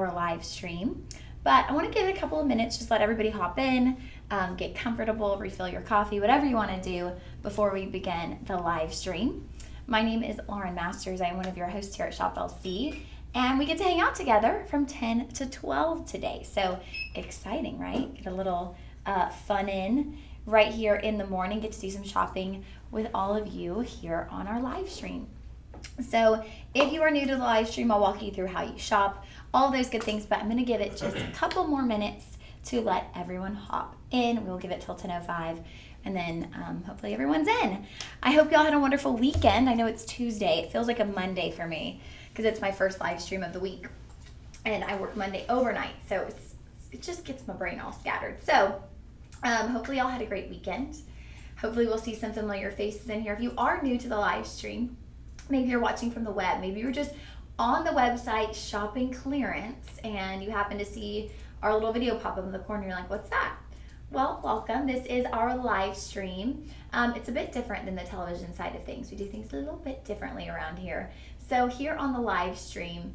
our live stream. But I want to give it a couple of minutes, just let everybody hop in, get comfortable, refill your coffee, whatever you want to do before we begin the live stream. My name is Lauren Masters. I am one of your hosts here at Shop LC, and we get to hang out together from 10 to 12 today. So exciting, right? Get a little fun in right here in the morning, get to do some shopping with all of you here on our live stream. So if you are new to the live stream, I'll walk you through how you shop, all those good things, but I'm going to give it just a couple more minutes to let everyone hop in. We'll give it till 10:05, and then hopefully everyone's in. I hope y'all had a wonderful weekend. I know it's Tuesday. It feels like a Monday for me because it's my first live stream of the week, and I work Monday overnight, so it just gets my brain all scattered. So hopefully y'all had a great weekend. Hopefully we'll see some familiar faces in here. If you are new to the live stream, maybe you're watching from the web, maybe you're just on the website shopping clearance and you happen to see our little video pop up in the corner, you're like, what's that? Well, welcome. This is our live stream. It's a bit different than the television side of things. We do things a little bit differently around here. So here on the live stream,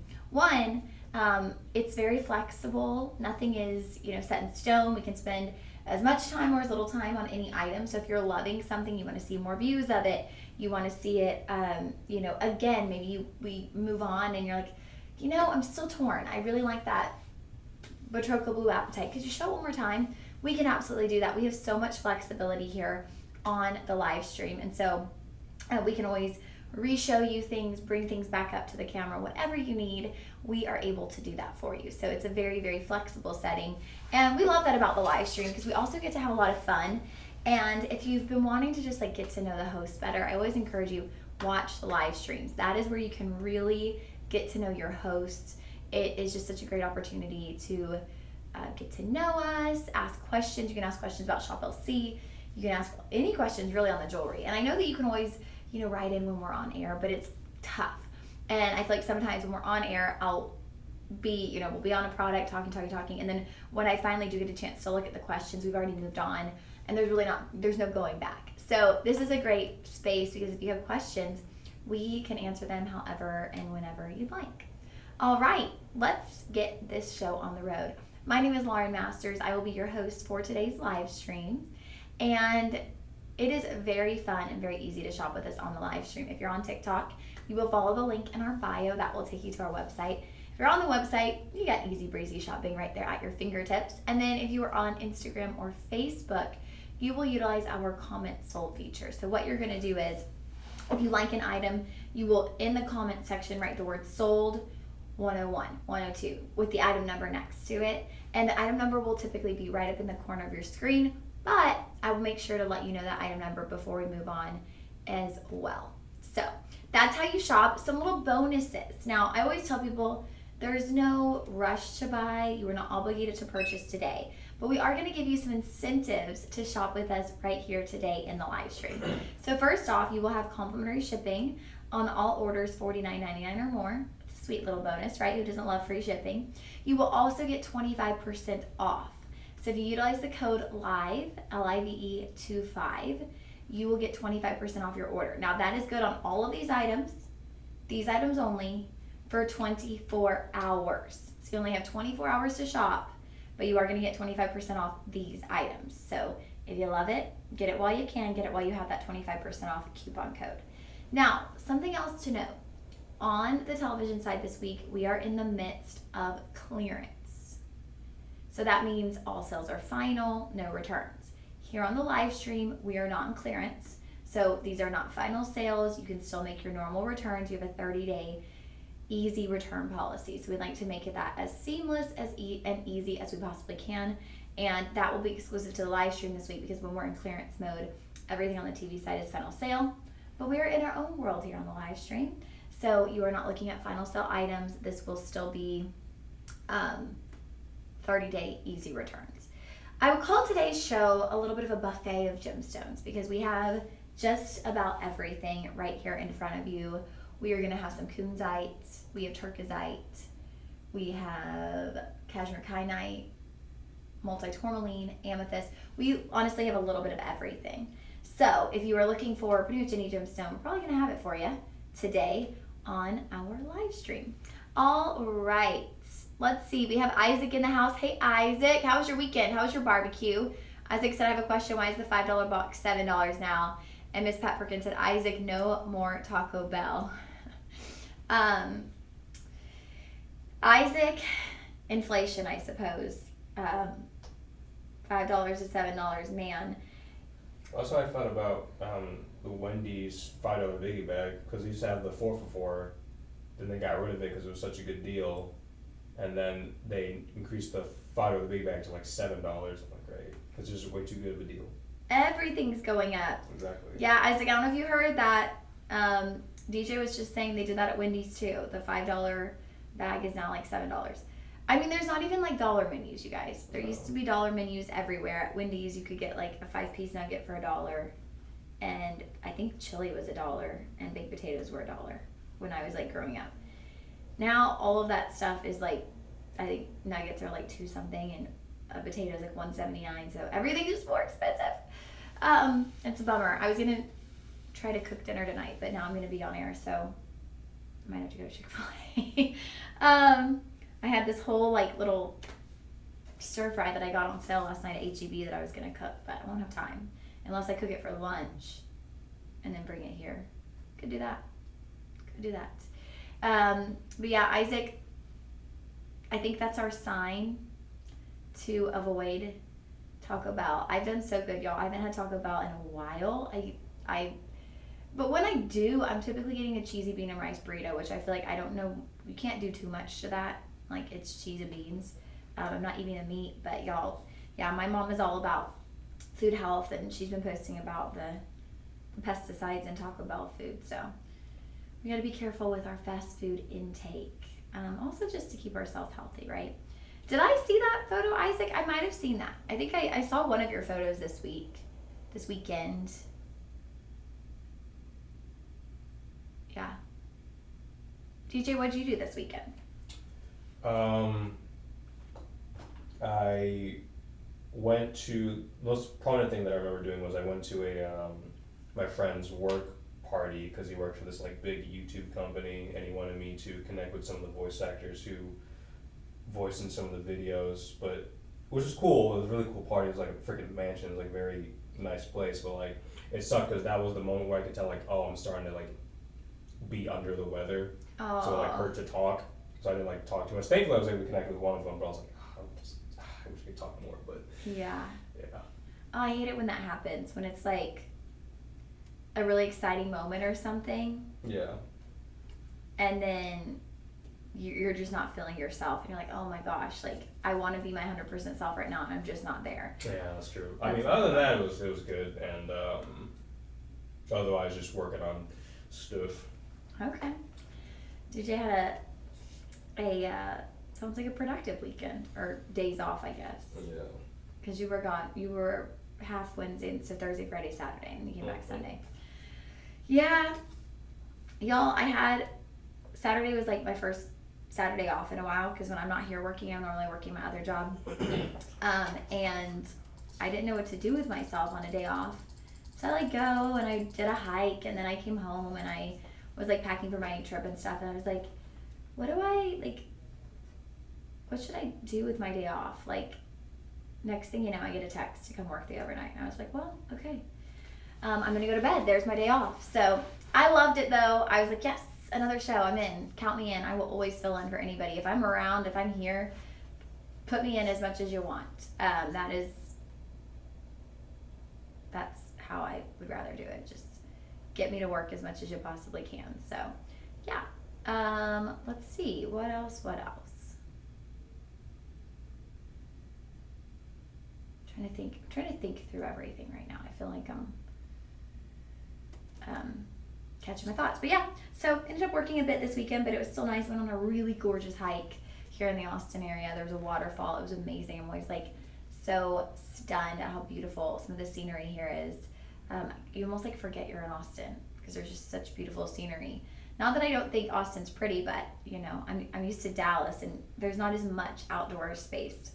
it's very flexible. Nothing is, set in stone. We can spend as much time or as little time on any item. So if you're loving something, you want to see more views of it, you want to see it, again, maybe we move on and you're like, I'm still torn. I really like that Batroca Blue Appetite. Could you show it one more time? We can absolutely do that. We have so much flexibility here on the live stream. And so we can always re-show you things, bring things back up to the camera, whatever you need, we are able to do that for you. So it's a very, very flexible setting. And we love that about the live stream because we also get to have a lot of fun. And if you've been wanting to just get to know the host better, I always encourage you, watch the live streams. That is where you can really get to know your hosts. It is just such a great opportunity to get to know us, ask questions. You can ask questions about Shop LC. You can ask any questions really on the jewelry. And I know that you can always write in when we're on air, but it's tough. And I feel like sometimes when we're on air, we'll be on a product, talking. And then when I finally do get a chance to look at the questions, we've already moved on and there's no going back. So this is a great space because if you have questions, we can answer them however and whenever you'd like. All right, let's get this show on the road. My name is Lauren Masters. I will be your host for today's live stream. And it is very fun and very easy to shop with us on the live stream. If you're on TikTok, you will follow the link in our bio. That will take you to our website. If you're on the website, you got easy breezy shopping right there at your fingertips. And then if you are on Instagram or Facebook, you will utilize our comment sold feature. So what you're gonna do is, if you like an item, you will, in the comment section, write the word sold 101, 102 with the item number next to it. And the item number will typically be right up in the corner of your screen, but I will make sure to let you know that item number before we move on as well. So that's how you shop. Some little bonuses. Now, I always tell people there's no rush to buy. You are not obligated to purchase today. But we are going to give you some incentives to shop with us right here today in the live stream. So first off, you will have complimentary shipping on all orders $49.99 or more. It's a sweet little bonus, right? Who doesn't love free shipping? You will also get 25% off. So if you utilize the code LIVE, LIVE25, you will get 25% off your order. Now that is good on all of these items only, for 24 hours. So you only have 24 hours to shop, but you are going to get 25% off these items. So if you love it, get it while you can, get it while you have that 25% off coupon code. Now, something else to note. On the television side this week, we are in the midst of clearance. So that means all sales are final, no returns. Here on the live stream, we are not in clearance. So these are not final sales. You can still make your normal returns. You have a 30-day easy return policy. So we'd like to make it that as seamless and easy as we possibly can. And that will be exclusive to the live stream this week because when we're in clearance mode, everything on the TV side is final sale. But we are in our own world here on the live stream. So you are not looking at final sale items. This will still be 30-day easy returns. I would call today's show a little bit of a buffet of gemstones because we have just about everything right here in front of you. We are going to have some kunzite, we have turquoisite, we have cashmere kyanite, multi-tourmaline, amethyst. We honestly have a little bit of everything. So if you are looking for pretty much any gemstone, we're probably going to have it for you today on our live stream. All right, let's see. We have Isaac in the house. Hey, Isaac. How was your weekend? How was your barbecue? Isaac said, I have a question. Why is the $5 box $7 now? And Miss Pat Perkins said, Isaac, no more Taco Bell. Isaac, inflation, I suppose. $5 to $7, man. That's what I thought about the Wendy's $5 biggie bag, because they used to have the 4 for $4. Then they got rid of it because it was such a good deal, and then they increased the $5 biggie bag to like $7. I'm like, great, because it's just way too good of a deal. Everything's going up. Exactly. Yeah, Isaac, I don't know if you heard that. DJ was just saying they did that at Wendy's too. The $5 bag is now like $7. I mean, there's not even like dollar menus, you guys. There used to be dollar menus everywhere. At Wendy's, you could get like a 5-piece nugget for $1, and I think chili was $1, and baked potatoes were $1 when I was like growing up. Now all of that stuff is like, I think nuggets are like $2 something, and a potato is like $1.79. So everything is more expensive. It's a bummer. I was gonna try to cook dinner tonight, but now I'm gonna be on air, so I might have to go to Chick-fil-A. I had this whole like little stir fry that I got on sale last night at H-E-B that I was gonna cook, but I won't have time unless I cook it for lunch and then bring it here. Could do that. But yeah, Isaac, I think that's our sign to avoid Taco Bell. I've done so good, y'all. I haven't had Taco Bell in a while. But when I do, I'm typically getting a cheesy bean and rice burrito, which I feel like, I don't know, you can't do too much to that. Like, it's cheese and beans. I'm not eating the meat, but y'all, yeah, my mom is all about food health, and she's been posting about the pesticides in Taco Bell food, so we gotta be careful with our fast food intake. Also just to keep ourselves healthy, right? Did I see that photo, Isaac? I might have seen that. I think I saw one of your photos this weekend. Yeah. DJ, what'd you do this weekend? I went to, the most prominent thing that I remember doing was I went to my friend's work party, because he worked for this like big YouTube company, and he wanted me to connect with some of the voice actors who voiced in some of the videos, but which was cool. It was a really cool party. It was like a freaking mansion. It was like a very nice place, but like it sucked because that was the moment where I could tell like, oh, I'm starting to like be under the weather. Oh. So it like hurt to talk, so I didn't like talk too much. Thankfully I was able to connect with one of them, but I was like, I wish we could talk more, but yeah. Oh, I hate it when that happens, when it's like a really exciting moment or something, yeah, and then you're just not feeling yourself, and you're like, oh my gosh, like I want to be my 100% self right now, and I'm just not there. yeah, that's true. I mean, other than that, it was good, and otherwise just working on stuff. Okay. DJ had a sounds like a productive weekend, or days off, I guess. Yeah. Because you were gone. You were half Wednesday, so Thursday, Friday, Saturday, and you came back Sunday. Yeah. Y'all, Saturday was like my first Saturday off in a while, because when I'm not here working, I'm normally working my other job. And I didn't know what to do with myself on a day off. So I like go and I did a hike, and then I came home and I was like packing for my trip and stuff, and I was like, what should I do with my day off? Like, next thing you know, I get a text to come work the overnight, and I was like, well, okay. I'm gonna go to bed. There's my day off. So I loved it though. I was like, yes, another show. I'm in. Count me in. I will always fill in for anybody. If I'm around, if I'm here, put me in as much as you want. That's how I would rather do it. Just get me to work as much as you possibly can. So yeah. Let's see. What else? I'm trying to think through everything right now. I feel like I'm catching my thoughts. But yeah, so ended up working a bit this weekend, but it was still nice. Went on a really gorgeous hike here in the Austin area. There was a waterfall. It was amazing. I'm always like so stunned at how beautiful some of the scenery here is. You almost like forget you're in Austin because there's just such beautiful scenery. Not that I don't think Austin's pretty, but you know, I'm used to Dallas, and there's not as much outdoor space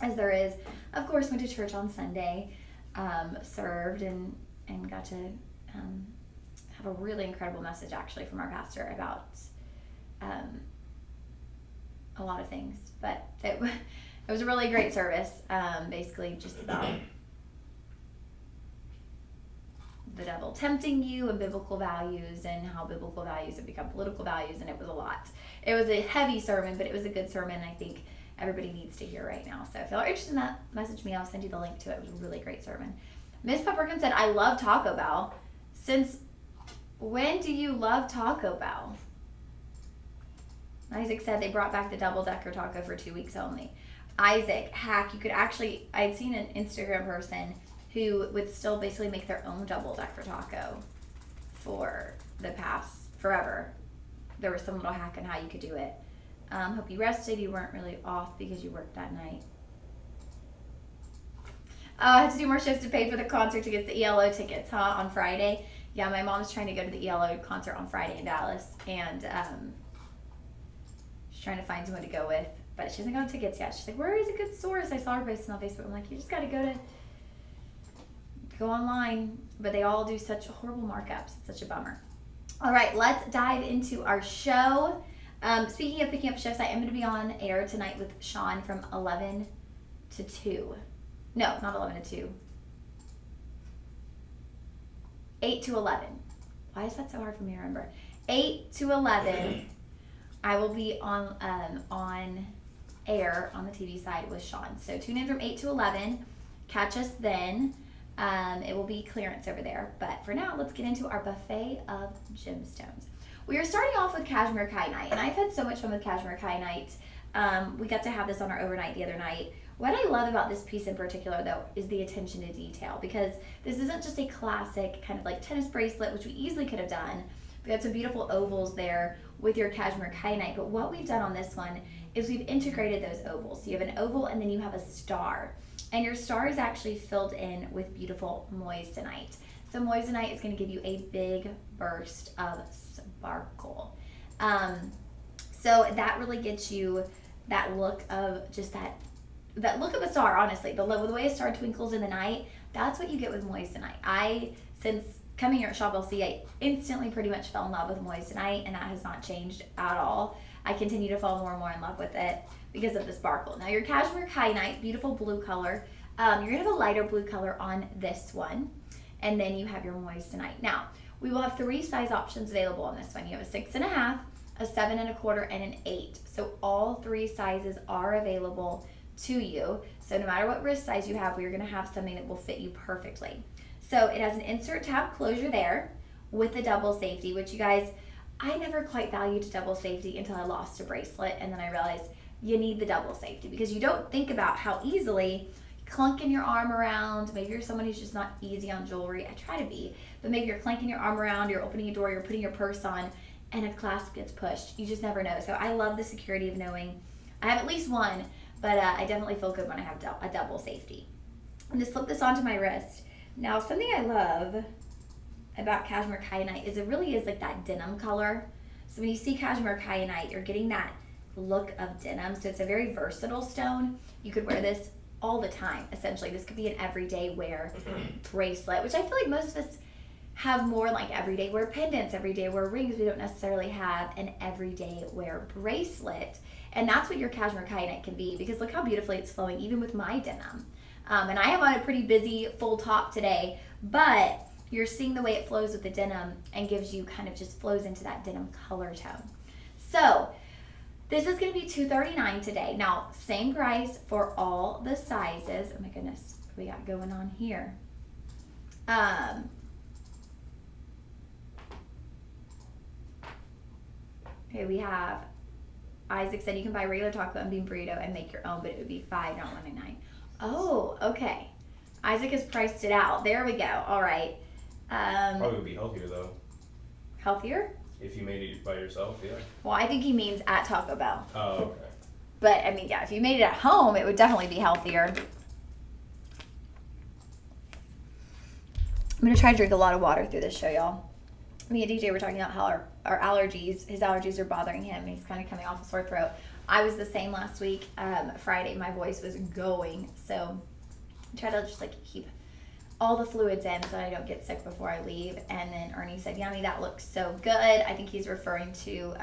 as there is. Of course, went to church on Sunday, served and got to have a really incredible message actually from our pastor about a lot of things, but it was a really great service. Basically just about the devil tempting you and biblical values and how biblical values have become political values, and it was a lot. It was a heavy sermon, but it was a good sermon I think everybody needs to hear right now. So if y'all are interested in that, message me. I'll send you the link to it. It was a really great sermon. Miss Pepperkin said, I love Taco Bell. Since when do you love Taco Bell? Isaac said they brought back the double-decker taco for 2 weeks only. Isaac, hack, you could actually, I'd seen an Instagram person who would still basically make their own double-decker taco for the past forever. There was some little hack on how you could do it. Hope you rested. You weren't really off because you worked that night. I had to do more shifts to pay for the concert tickets, the ELO tickets, huh, on Friday. Yeah, my mom's trying to go to the ELO concert on Friday in Dallas, and she's trying to find someone to go with, but she hasn't got tickets yet. She's like, where is a good source? I saw her posting on Facebook. I'm like, you just got to go online, but they all do such horrible markups. It's such a bummer. All right, let's dive into our show. Speaking of picking up shifts, I am going to be on air tonight with Sean from 11 to 2. No, not 11 to 2. 8 to 11. Why is that so hard for me to remember? 8 to 11, I will be on air on the TV side with Sean. So tune in from 8 to 11. Catch us then. It will be clearance over there. But for now, let's get into our buffet of gemstones. We are starting off with cashmere kyanite, and I've had so much fun with cashmere kyanite. We got to have this on our overnight the other night. What I love about this piece in particular, though, is the attention to detail, because this isn't just a classic kind of like tennis bracelet, which we easily could have done. We got some beautiful ovals there with your cashmere kyanite, but what we've done on this one is we've integrated those ovals. So you have an oval and then you have a star, and your star is actually filled in with beautiful moissanite. So moissanite is going to give you a big burst of sparkle. So that really gets you that look of just that look of a star, honestly. The way a star twinkles in the night, that's what you get with moissanite. Since coming here at Shop LC, I instantly pretty much fell in love with moissanite, and that has not changed at all. I continue to fall more and more in love with it because of the sparkle. Now your cashmere kyanite, beautiful blue color. You're gonna have a lighter blue color on this one, and then you have your moissanite. Now, we will have 3 size options available on this one. You have a 6.5, a 7 1/4, and an 8. So all 3 sizes are available to you. So no matter what wrist size you have, we're gonna have something that will fit you perfectly. So it has an insert tab closure there with the double safety, which you guys, I never quite valued double safety until I lost a bracelet, and then I realized you need the double safety because you don't think about how easily clunking your arm around. Maybe you're someone who's just not easy on jewelry. I try to be, but maybe you're clanking your arm around, you're opening a door, you're putting your purse on, and a clasp gets pushed. You just never know. So I love the security of knowing I have at least one, but I definitely feel good when I have a double safety. I'm gonna slip this onto my wrist. Now, something I love about cashmere kyanite is it really is like that denim color. So when you see cashmere kyanite, you're getting that look of denim. So it's a very versatile stone. You could wear this all the time, essentially. This could be an everyday wear bracelet, which I feel like most of us have more like everyday wear pendants, everyday wear rings. We don't necessarily have an everyday wear bracelet. And that's what your cashmere kyanite can be, because look how beautifully it's flowing, even with my denim. And I have on a pretty busy full top today, but you're seeing the way it flows with the denim and gives you kind of just flows into that denim color tone. So this is going to be $239 today. Now, same price for all the sizes. Oh my goodness, what we got going on here? Okay, we have Isaac said you can buy regular taco and bean burrito and make your own, but it would be $5, not $1.99. Oh, okay. Isaac has priced it out. There we go. All right. Probably would be healthier though. Healthier? If you made it by yourself, yeah. Well, I think he means at Taco Bell. Oh, okay. But I mean, yeah, if you made it at home, it would definitely be healthier. I'm gonna try to drink a lot of water through this show, y'all. Me and DJ were talking about how our allergies, his allergies are bothering him. He's kind of coming off a sore throat. I was the same last week. Friday, my voice was going. So I try to just like keep all the fluids in so that I don't get sick before I leave. And then Ernie said, Yummy, that looks so good. I think he's referring to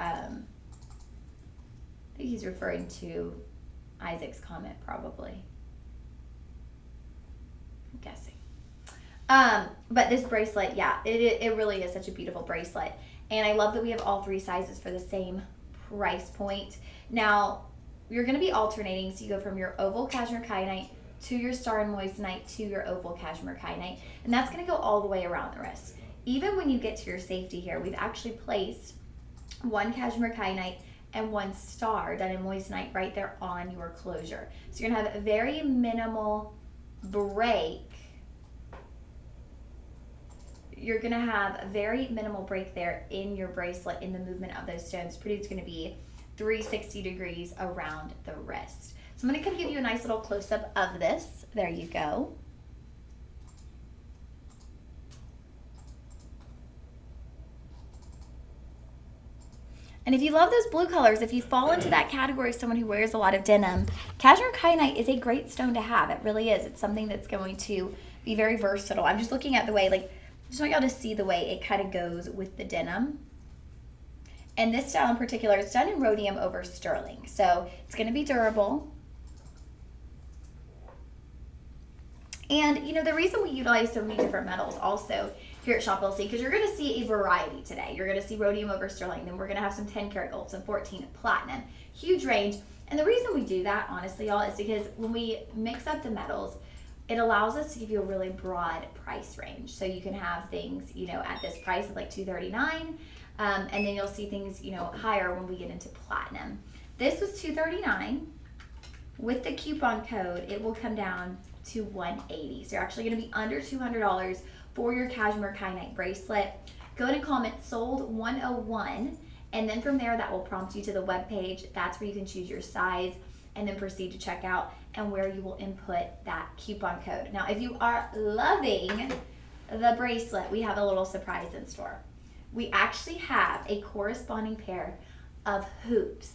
think he's referring to Isaac's comment, probably. I'm guessing. But this bracelet, yeah, it really is such a beautiful bracelet. And I love that we have all 3 sizes for the same price point. Now, you're going to be alternating, so you go from your oval cashmere kyanite to your star and moissanite to your oval cashmere kyanite. And that's going to go all the way around the wrist. Even when you get to your safety here, we've actually placed 1 cashmere kyanite and 1 star done in moissanite right there on your closure. So you're going to have a very minimal break. You're going to have a very minimal break there in your bracelet in the movement of those stones. It's going to be 360 degrees around the wrist. So I'm going to give you a nice little close-up of this. There you go. And if you love those blue colors, if you fall into that category of someone who wears a lot of denim, cashmere kyanite is a great stone to have. It really is. It's something that's going to be very versatile. I'm just looking at the way, like, I just want y'all to see the way it kind of goes with the denim. And this style in particular is done in rhodium over sterling. So it's going to be durable. And, you know, the reason we utilize so many different metals also here at Shop LC, because you're going to see a variety today. You're going to see rhodium over sterling. Then we're going to have some 10 karat gold, some 14 platinum. Huge range. And the reason we do that, honestly, y'all, is because when we mix up the metals, it allows us to give you a really broad price range. So you can have things, you know, at this price of like $239. And then you'll see things, you know, higher when we get into platinum. This was $239. With the coupon code, it will come down to $180. So you're actually going to be under $200 for your cashmere kyanite bracelet. Go ahead and comment sold 101, and then from there that will prompt you to the web page. That's where you can choose your size and then proceed to checkout and where you will input that coupon code. Now, if you are loving the bracelet, we have a little surprise in store. We actually have a corresponding pair of hoops.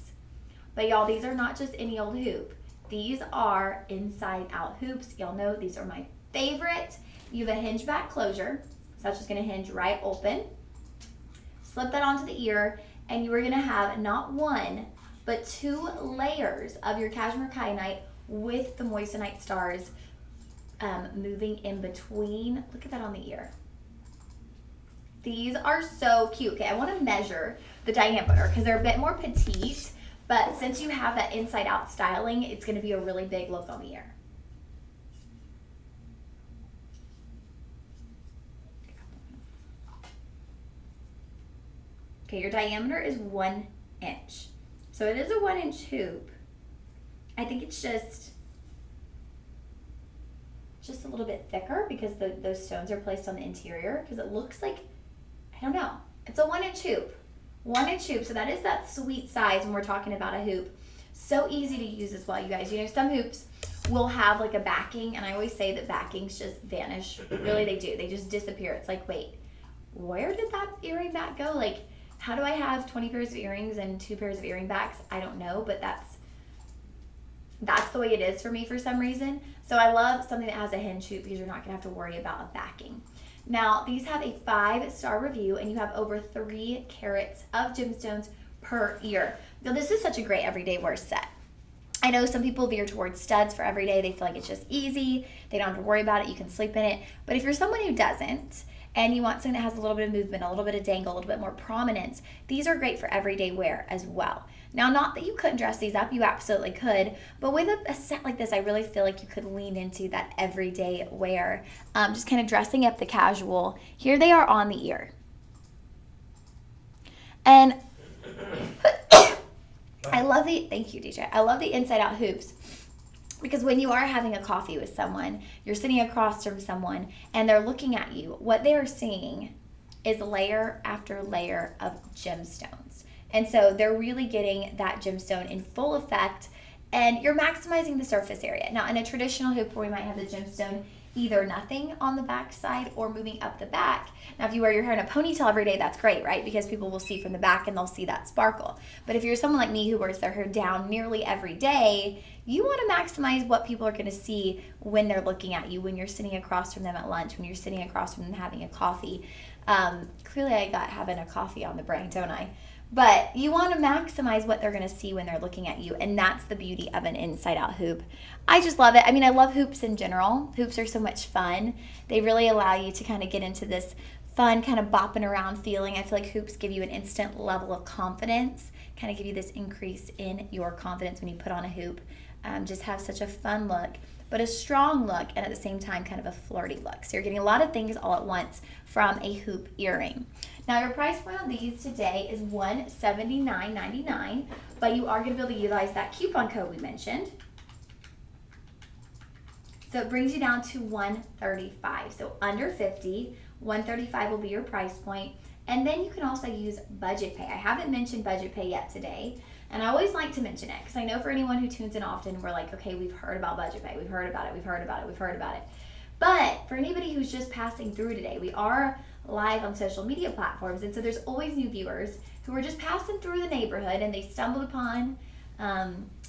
But y'all, these are not just any old hoop. These are inside out hoops. Y'all know these are my favorite. You have a hinge back closure. So that's just gonna hinge right open. Slip that onto the ear, and you are gonna have not 1, but 2 layers of your cashmere kyanite with the moissanite stars moving in between. Look at that on the ear. These are so cute. Okay, I wanna measure the diameter because they're a bit more petite, but since you have that inside out styling, it's gonna be a really big look on the ear. Okay, your diameter is 1 inch. So it is a 1 inch hoop. I think it's just a little bit thicker because those stones are placed on the interior, because it looks like, I don't know, it's a 1 inch hoop. 1 inch hoop, so that is that sweet size when we're talking about a hoop. So easy to use as well, you guys. You know, some hoops will have like a backing, and I always say that backings just vanish. Really, they do. They just disappear. It's like, wait, where did that earring back go? Like, how do I have 20 pairs of earrings and 2 pairs of earring backs? I don't know, but that's the way it is for me for some reason. So I love something that has a hinge hoop because you're not gonna have to worry about a backing. Now, these have a 5-star review, and you have over 3 carats of gemstones per ear. Now, this is such a great everyday wear set. I know some people veer towards studs for every day. They feel like it's just easy. They don't have to worry about it. You can sleep in it. But if you're someone who doesn't, and you want something that has a little bit of movement, a little bit of dangle, a little bit more prominence, these are great for everyday wear as well. Now, not that you couldn't dress these up, you absolutely could, but with a set like this, I really feel like you could lean into that everyday wear, just kind of dressing up the casual. Here they are on the ear. And thank you, DJ. I love the inside out hoops, because when you are having a coffee with someone, you're sitting across from someone and they're looking at you, what they're seeing is layer after layer of gemstones. And so they're really getting that gemstone in full effect, and you're maximizing the surface area. Now, in a traditional hoop where we might have the gemstone either nothing on the back side or moving up the back. Now, if you wear your hair in a ponytail every day, that's great, right? Because people will see from the back and they'll see that sparkle. But if you're someone like me who wears their hair down nearly every day, you want to maximize what people are going to see when they're looking at you, when you're sitting across from them at lunch, when you're sitting across from them having a coffee. Clearly I got having a coffee on the brain, don't I? But you want to maximize what they're going to see when they're looking at you. And that's the beauty of an inside out hoop. I just love it. I mean, I love hoops in general. Hoops are so much fun. They really allow you to kind of get into this fun kind of bopping around feeling. I feel like hoops give you an instant level of confidence, kind of give you this increase in your confidence when you put on a hoop. Just have such a fun look, but a strong look, and at the same time kind of a flirty look. So you're getting a lot of things all at once from a hoop earring. Now your price point on these today is $179.99, but you are going to be able to utilize that coupon code we mentioned. So it brings you down to $135. So under $50, $135 will be your price point. And then you can also use budget pay. I haven't mentioned budget pay yet today. And I always like to mention it because I know for anyone who tunes in often, we're like, okay, we've heard about budget pay. We've heard about it. We've heard about it. We've heard about it. But for anybody who's just passing through today, we are live on social media platforms. And so there's always new viewers who are just passing through the neighborhood and they stumbled upon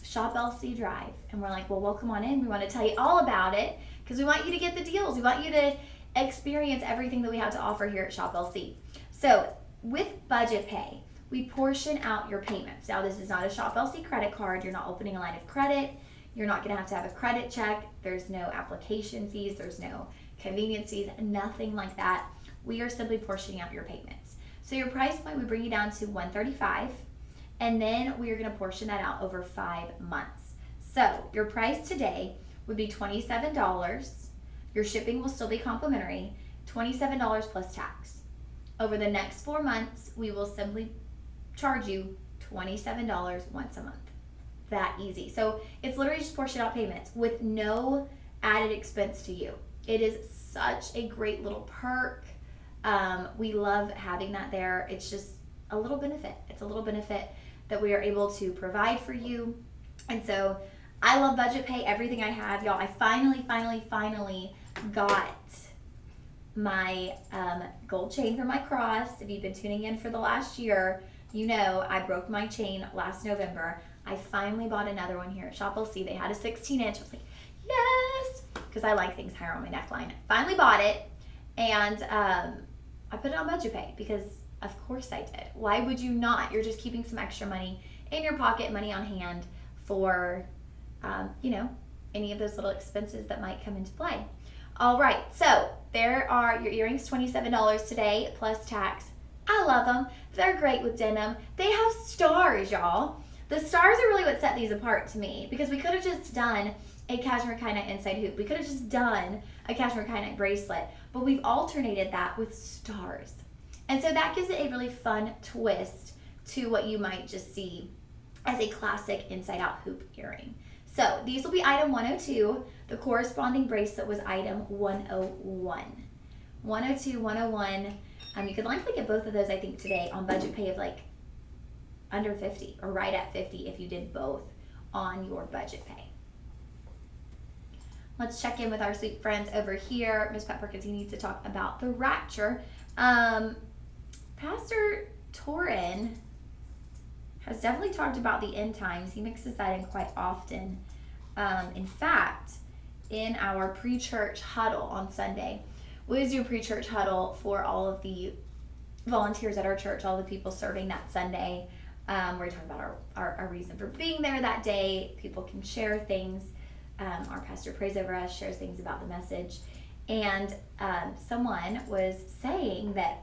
Shop LC Drive. And we're like, well, welcome on in. We want to tell you all about it because we want you to get the deals. We want you to experience everything that we have to offer here at Shop LC. So with budget pay, we portion out your payments. Now, this is not a Shop LC credit card. You're not opening a line of credit. You're not going to have a credit check. There's no application fees. There's no convenience fees, nothing like that. We are simply portioning out your payments. So your price point, we bring you down to $135, and then we are going to portion that out over 5 months. So your price today would be $27. Your shipping will still be complimentary, $27 plus tax. Over the next 4 months, we will simply charge you $27 once a month. That easy. So it's literally just portion out payments with no added expense to you. It is such a great little perk. We love having that there. It's just a little benefit. It's a little benefit that we are able to provide for you. And so I love budget pay, everything I have. Y'all, I finally got my gold chain for my cross. If you've been tuning in for the last year, you know I broke my chain last November. I finally bought another one here at Shop LC. They had a 16-inch. I was like, yes, because I like things higher on my neckline. Finally bought it, and I put it on budget pay because of course I did. Why would you not? You're just keeping some extra money in your pocket, money on hand for, any of those little expenses that might come into play. All right, so there are your earrings, $27 today plus tax. I love them. They're great with denim. They have stars, y'all. The stars are really what set these apart to me because we could have just done a cashmere kyanite inside hoop. We could have just done a cashmere kyanite bracelet, but we've alternated that with stars. And so that gives it a really fun twist to what you might just see as a classic inside out hoop earring. So these will be item 102. The corresponding bracelet was item 101. 102, 101. You could likely get both of those, I think, today on budget pay of like under 50 or right at 50 if you did both on your budget pay. Let's check in with our sweet friends over here. Ms. Pat Perkins, he needs to talk about the rapture. Pastor Torin has definitely talked about the end times. He mixes that in quite often. In fact, in our pre-church huddle on Sunday, we do a pre-church huddle for all of the volunteers at our church, all the people serving that Sunday. We're talking about our reason for being there that day. People can share things. Our pastor prays over us, shares things about the message. And someone was saying that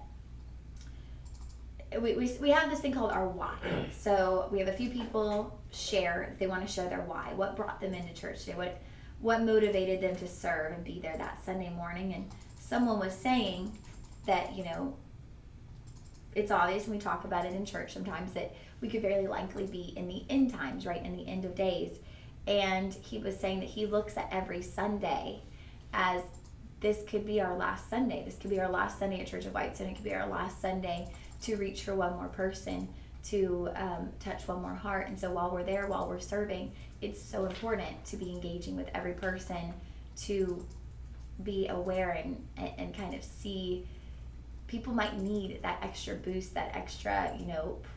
we have this thing called our why. So we have a few people share, if they want to share their why, what brought them into church today, what motivated them to serve and be there that Sunday morning. And someone was saying that, it's obvious when we talk about it in church sometimes that we could very likely be in the end times, right, in the end of days. And he was saying that he looks at every Sunday as this could be our last Sunday. This could be our last Sunday at Church of Whiteson. It could be our last Sunday to reach for one more person, to touch one more heart. And so while we're there, while we're serving, it's so important to be engaging with every person, to be aware and kind of see people might need that extra boost, that extra,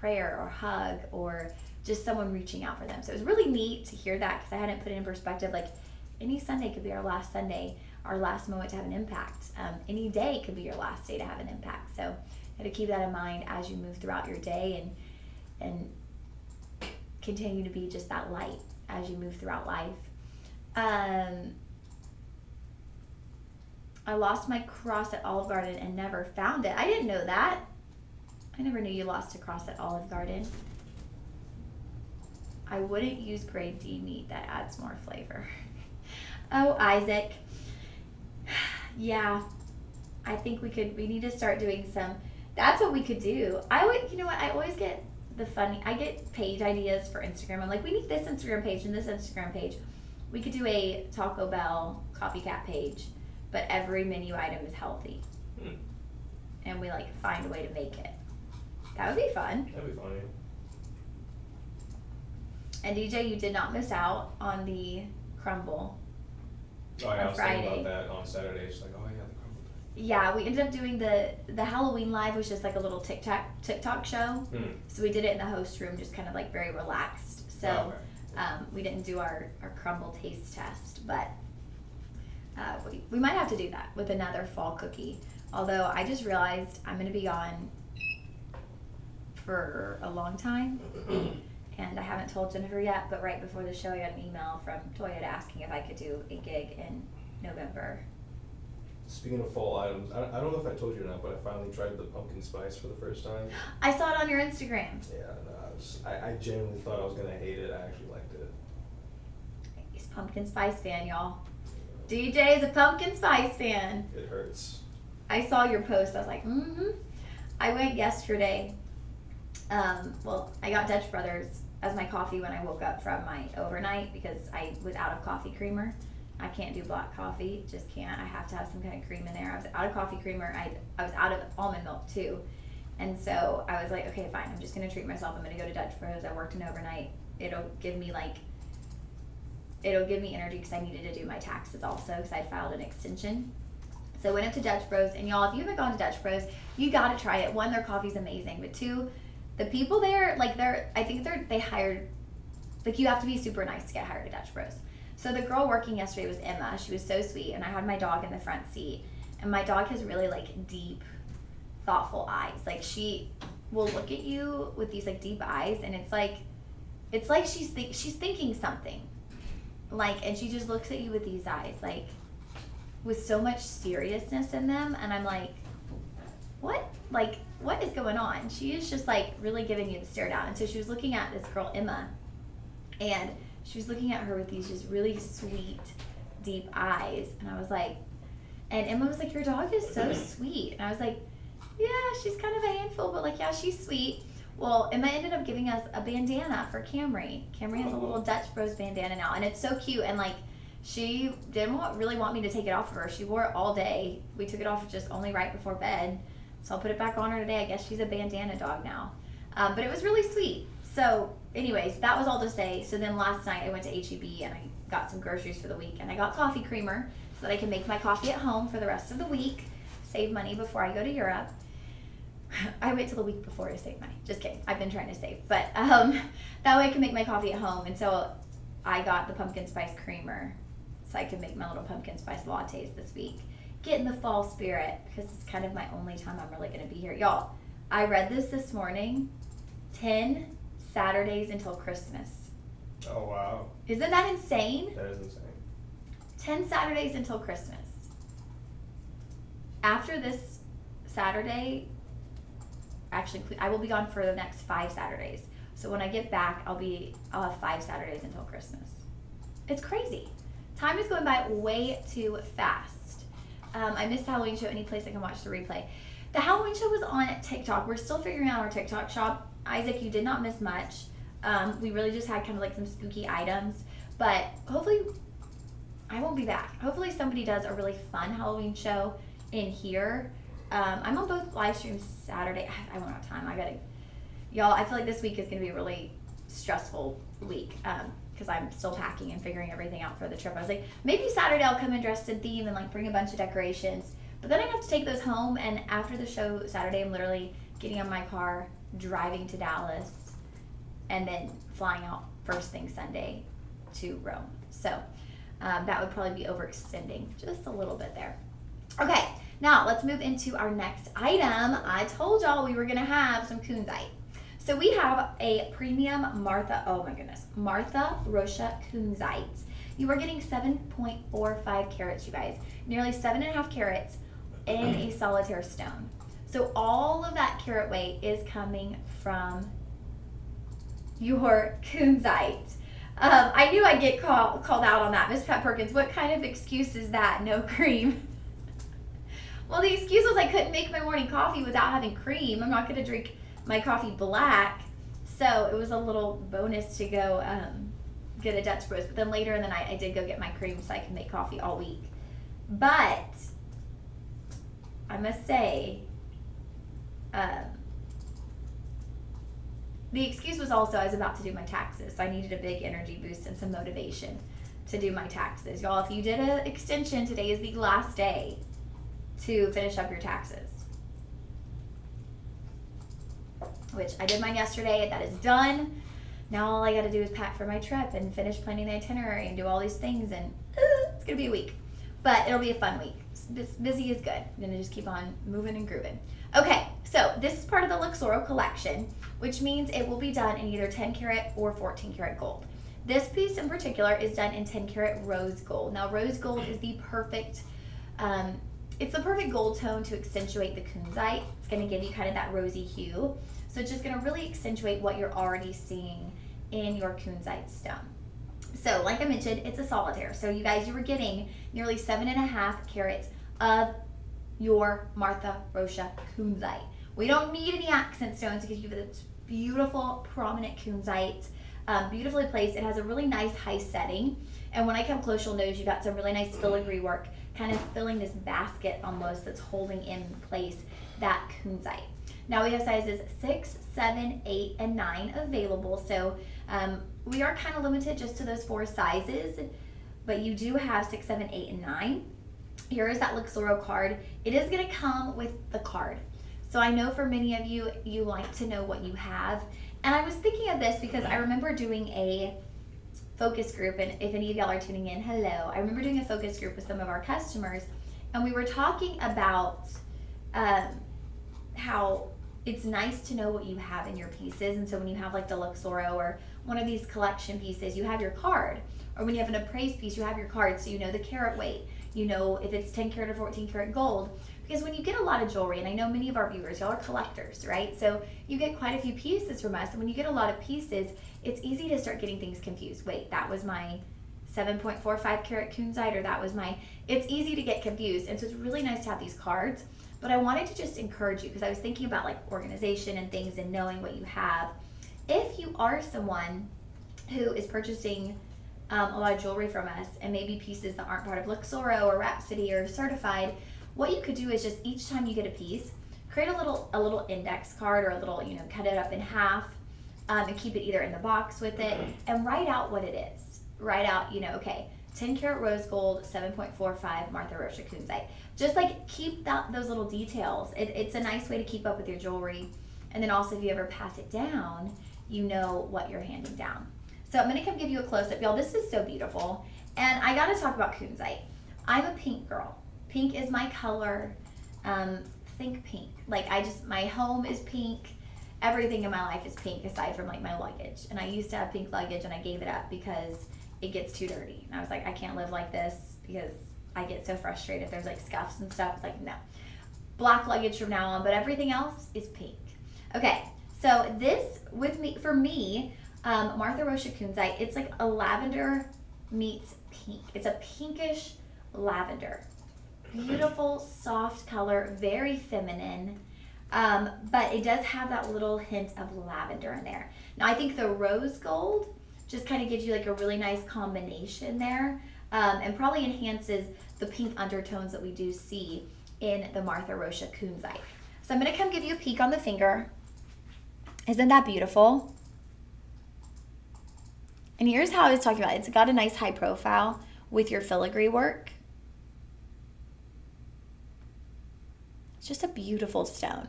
prayer or hug or just someone reaching out for them. So it was really neat to hear that because I hadn't put it in perspective. Like any Sunday could be our last Sunday, our last moment to have an impact. Any day could be your last day to have an impact. So you have to keep that in mind as you move throughout your day. And and continue to be just that light as you move throughout life. I lost my cross at Olive Garden and never found it. I didn't know that. I never knew you lost a cross at Olive Garden. I wouldn't use grade D meat. That adds more flavor. Oh, Isaac. Yeah. I think we need to start doing that's what we could do. You know what? I always get I get page ideas for Instagram. I'm like, we need this Instagram page and this Instagram page. We could do a Taco Bell copycat page, but every menu item is healthy. And we like find a way to make it. That would be fun. That'd be funny. And DJ, you did not miss out on the crumble. Oh, yeah, I was Friday. thinking about that on Saturday. Just like, oh yeah, the crumble. Yeah, we ended up doing the Halloween live was just like a little TikTok show. So we did it in the host room, just kind of like very relaxed. So we didn't do our crumble taste test, but we might have to do that with another fall cookie. Although I just realized I'm going to be gone for a long time. And I haven't told Jennifer yet, but right before the show I got an email from Toyota asking if I could do a gig in November. Speaking of fall items, I don't know if I told you or not, but I finally tried the pumpkin spice for the first time. I saw it on your Instagram. Yeah, no, I genuinely thought I was going to hate it. I actually liked it. He's a pumpkin spice fan, y'all. DJ is a pumpkin spice fan. It hurts. I saw your post. I was like, I went yesterday. I got Dutch Brothers as my coffee when I woke up from my overnight because I was out of coffee creamer. I can't do black coffee, just can't. I have to have some kind of cream in there. I was out of coffee creamer. I was out of almond milk too. And so I was like, okay, fine. I'm just going to treat myself. I'm going to go to Dutch Bros. I worked an overnight. It'll give me energy because I needed to do my taxes also because I filed an extension. So I went up to Dutch Bros. And y'all, if you haven't gone to Dutch Bros, you got to try it. One, their coffee's amazing. But two, the people there, they hired, you have to be super nice to get hired at Dutch Bros. So the girl working yesterday was Emma. She was so sweet. And I had my dog in the front seat. And my dog has really, deep, thoughtful eyes. She will look at you with these, deep eyes. And it's like she's thinking something. And she just looks at you with these eyes, with so much seriousness in them. And I'm like, what? What is going on? She is just really giving you the stare down. And so she was looking at this girl, Emma, and she was looking at her with these just really sweet, deep eyes. And I was like, and Emma was like, your dog is so sweet. And I was like, yeah, she's kind of a handful, but yeah, she's sweet. Well, Emma ended up giving us a bandana for Camry. Camry has a little Dutch Bros bandana now, and it's so cute. And she didn't really want me to take it off of her. She wore it all day. We took it off just only right before bed. So I'll put it back on her today. I guess she's a bandana dog now. But it was really sweet. So anyways, that was all to say. So then last night I went to H-E-B and I got some groceries for the week. And I got coffee creamer so that I can make my coffee at home for the rest of the week. Save money before I go to Europe. I wait till the week before to save money. Just kidding. I've been trying to save. But that way I can make my coffee at home. And so I got the pumpkin spice creamer so I can make my little pumpkin spice lattes this week. Get in the fall spirit because it's kind of my only time I'm really going to be here. Y'all, I read this morning. 10 Saturdays until Christmas. Oh, wow. Isn't that insane? That is insane. 10 Saturdays until Christmas. After this Saturday, actually, I will be gone for the next 5 Saturdays. So when I get back, I'll have 5 Saturdays until Christmas. It's crazy. Time is going by way too fast. I missed the Halloween show. Any place I can watch the replay. The Halloween show was on TikTok. We're still figuring out our TikTok shop. Isaac, you did not miss much. We really just had kind of some spooky items. But hopefully, I won't be back. Hopefully somebody does a really fun Halloween show in here. I'm on both live streams Saturday. I won't have time. Y'all, I feel like this week is going to be a really stressful week because I'm still packing and figuring everything out for the trip. I was like, maybe Saturday I'll come in dressed in theme and bring a bunch of decorations. But then I have to take those home, and after the show Saturday, I'm literally getting on my car, driving to Dallas, and then flying out first thing Sunday to Rome. So that would probably be overextending just a little bit there. Okay, now let's move into our next item. I told y'all we were gonna have some kunzite. So we have a premium Martha Rocha kunzite. You are getting 7.45 carats, you guys. Nearly 7.5 carats in a solitaire stone. So all of that carat weight is coming from your kunzite. I knew I'd get called out on that. Miss Pat Perkins, what kind of excuse is that? No cream. Well, the excuse was I couldn't make my morning coffee without having cream. I'm not going to drink my coffee black. So it was a little bonus to go get a Dutch Bros. But then later in the night, I did go get my cream so I can make coffee all week. But I must say, the excuse was also I was about to do my taxes. So I needed a big energy boost and some motivation to do my taxes. Y'all, if you did an extension, today is the last day to finish up your taxes. Which I did mine yesterday. That is done. Now all I got to do is pack for my trip and finish planning the itinerary and do all these things, and it's going to be a week. But it'll be a fun week. Busy is good. I'm going to just keep on moving and grooving. Okay, so this is part of the Luxoro collection, which means it will be done in either 10 karat or 14 karat gold. This piece in particular is done in 10 karat rose gold. Now rose gold is the perfect, it's the perfect gold tone to accentuate the kunzite. It's going to give you kind of that rosy hue. So it's just going to really accentuate what you're already seeing in your kunzite stone. So like I mentioned, it's a solitaire. So you guys, you were getting nearly 7.5 carats of your Martha Rocha kunzite. We don't need any accent stones because you have this beautiful prominent kunzite, beautifully placed. It has a really nice high setting. And when I come close, you'll notice you got some really nice filigree work kind of filling this basket almost that's holding in place that kunzite. Now we have sizes 6, 7, 8, and 9 available. So we are kind of limited just to those 4 sizes, but you do have 6, 7, 8, and 9. Here is that Luxoro card. It is going to come with the card. So I know for many of you, you like to know what you have. And I was thinking of this because I remember doing a focus group, and if any of y'all are tuning in, hello. I remember doing a focus group with some of our customers, and we were talking about how it's nice to know what you have in your pieces. And so when you have like the Luxoro or one of these collection pieces, you have your card. Or when you have an appraised piece, you have your card, so you know the carat weight. You know if it's 10 karat or 14 karat gold. Because when you get a lot of jewelry, and I know many of our viewers, y'all are collectors, right? So you get quite a few pieces from us, and when you get a lot of pieces, it's easy to start getting things confused. Wait, that was my 7.45 karat kunzite, or that was my, it's easy to get confused. And so it's really nice to have these cards. But I wanted to just encourage you, because I was thinking about like organization and things and knowing what you have. If you are someone who is purchasing a lot of jewelry from us, and maybe pieces that aren't part of Luxoro or Rhapsody or Certified, what you could do is just each time you get a piece, create a little index card, or a little, cut it up in half, and keep it either in the box with it, and write out what it is. Write out, okay, 10 karat rose gold, 7.45 Martha Rocha kunzite. Just like keep those little details. It's a nice way to keep up with your jewelry. And then also if you ever pass it down, you know what you're handing down. So I'm gonna come give you a close up. Y'all, this is so beautiful. And I gotta talk about kunzite. I'm a pink girl. Pink is my color. Think pink. Like my home is pink. Everything in my life is pink aside from like my luggage. And I used to have pink luggage and I gave it up because it gets too dirty. And I was like, I can't live like this because I get so frustrated if there's like scuffs and stuff. It's like, no. Black luggage from now on, but everything else is pink. Okay, so this for me, Martha Rocha kunzite, it's like a lavender meets pink. It's a pinkish lavender. Beautiful, soft color, very feminine, but it does have that little hint of lavender in there. Now I think the rose gold just kind of gives you like a really nice combination there, and probably enhances the pink undertones that we do see in the Martha Rocha kunzite. So I'm going to come give you a peek on the finger. Isn't that beautiful? And here's how I was talking about it. It's got a nice high profile with your filigree work. It's just a beautiful stone.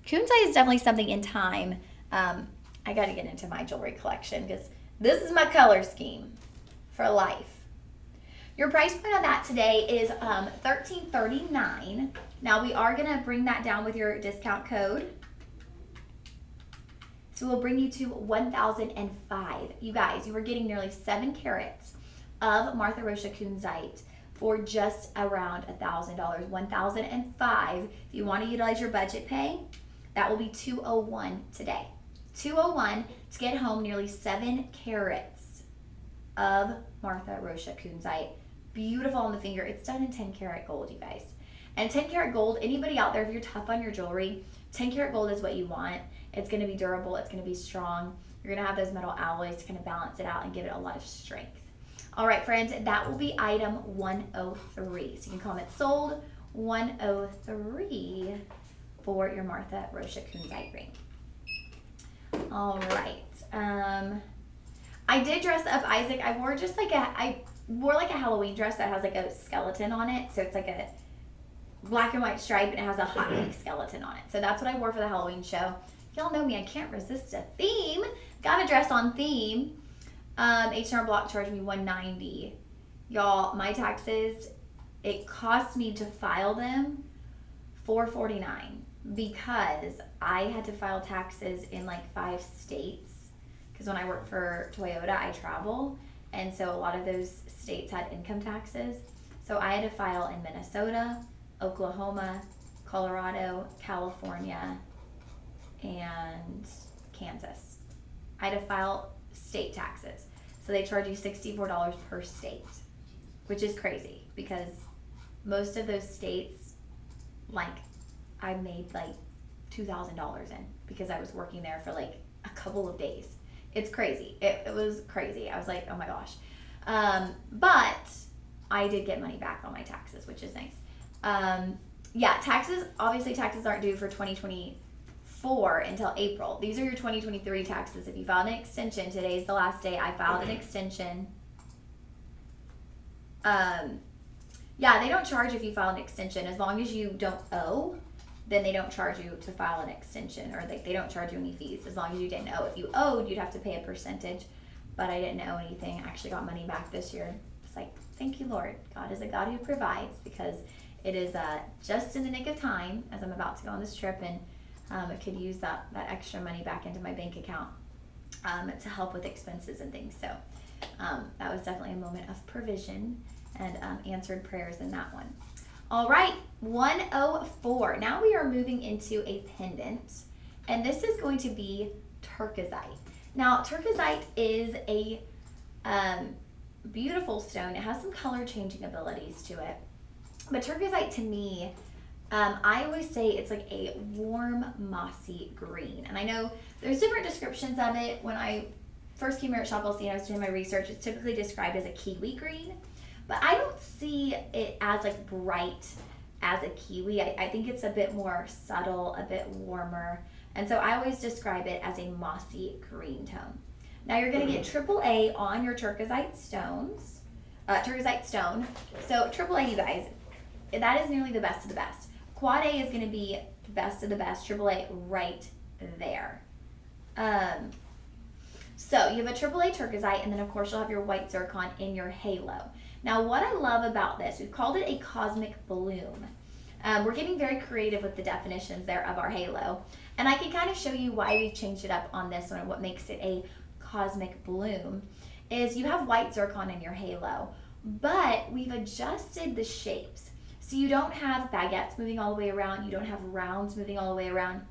Kunzite is definitely something in time. I got to get into my jewelry collection because this is my color scheme for life. Your price point on that today is $13.39. Now we are going to bring that down with your discount code. So we'll bring you to 1,005. You guys, you are getting nearly 7 carats of Martha Rocha kunzite for just around $1,000. 1,005. If you want to utilize your budget pay, that will be 201 today. 201 to get home nearly 7 carats of Martha Rocha kunzite. Beautiful on the finger. It's done in 10 karat gold, you guys. And 10 karat gold, anybody out there, if you're tough on your jewelry, 10 karat gold is what you want. It's going to be durable. It's going to be strong. You're going to have those metal alloys to kind of balance it out and give it a lot of strength. All right, friends, that will be item 103. So you can comment sold 103 for your Martha Rocha kunzite ring. All right. I did dress up Isaac. I wore like a Halloween dress that has like a skeleton on it. So it's like a black and white stripe and it has a hot pink skeleton on it. So that's what I wore for the Halloween show. Y'all know me, I can't resist a theme. Got a dress on theme. H&R Block charged me $190. Y'all, my taxes, it cost me to file them $449 because I had to file taxes in like 5 states. Because when I work for Toyota, I travel. And so a lot of those states had income taxes. So I had to file in Minnesota, Oklahoma, Colorado, California, and Kansas. I had to file state taxes. So they charge you $64 per state, which is crazy because most of those states, like, I made like $2,000 in because I was working there for like a couple of days. It's crazy. It was crazy. I was like, oh my gosh. But I did get money back on my taxes, which is nice. Yeah, taxes aren't due for 2024 until April. These are your 2023 taxes. If you filed an extension, today's the last day. I filed an extension. Yeah, they don't charge if you file an extension. As long as you don't owe, then they don't charge you to file an extension, or they don't charge you any fees as long as you didn't owe. If you owed, you'd have to pay a percentage, but I didn't owe anything. I actually got money back this year. It's like, thank you, Lord. God is a God who provides, because it is just in the nick of time as I'm about to go on this trip, and I could use that extra money back into my bank account to help with expenses and things. So that was definitely a moment of provision and answered prayers in that one. All right, 104. Now we are moving into a pendant, and this is going to be turquoisite. Now, turquoisite is a beautiful stone. It has some color changing abilities to it. But turquoisite, to me, I always say it's like a warm, mossy green. And I know there's different descriptions of it. When I first came here at Shop LC and I was doing my research, it's typically described as a kiwi green. But I don't see it as like bright as a kiwi. I think it's a bit more subtle, a bit warmer. And so I always describe it as a mossy green tone. Now you're going to get AAA on your turquoisite stones, turquoisite stone. So AAA, you guys, that is nearly the best of the best. Quad A is going to be best of the best. AAA right there. So you have a AAA turquoisite, and then of course you'll have your white zircon in your halo. Now what I love about this, we've called it a cosmic bloom. We're getting very creative with the definitions there of our halo. And I can kind of show you why we've changed it up on this one and what makes it a cosmic bloom. Is you have white zircon in your halo, but we've adjusted the shapes. So you don't have baguettes moving all the way around. You don't have rounds moving all the way around.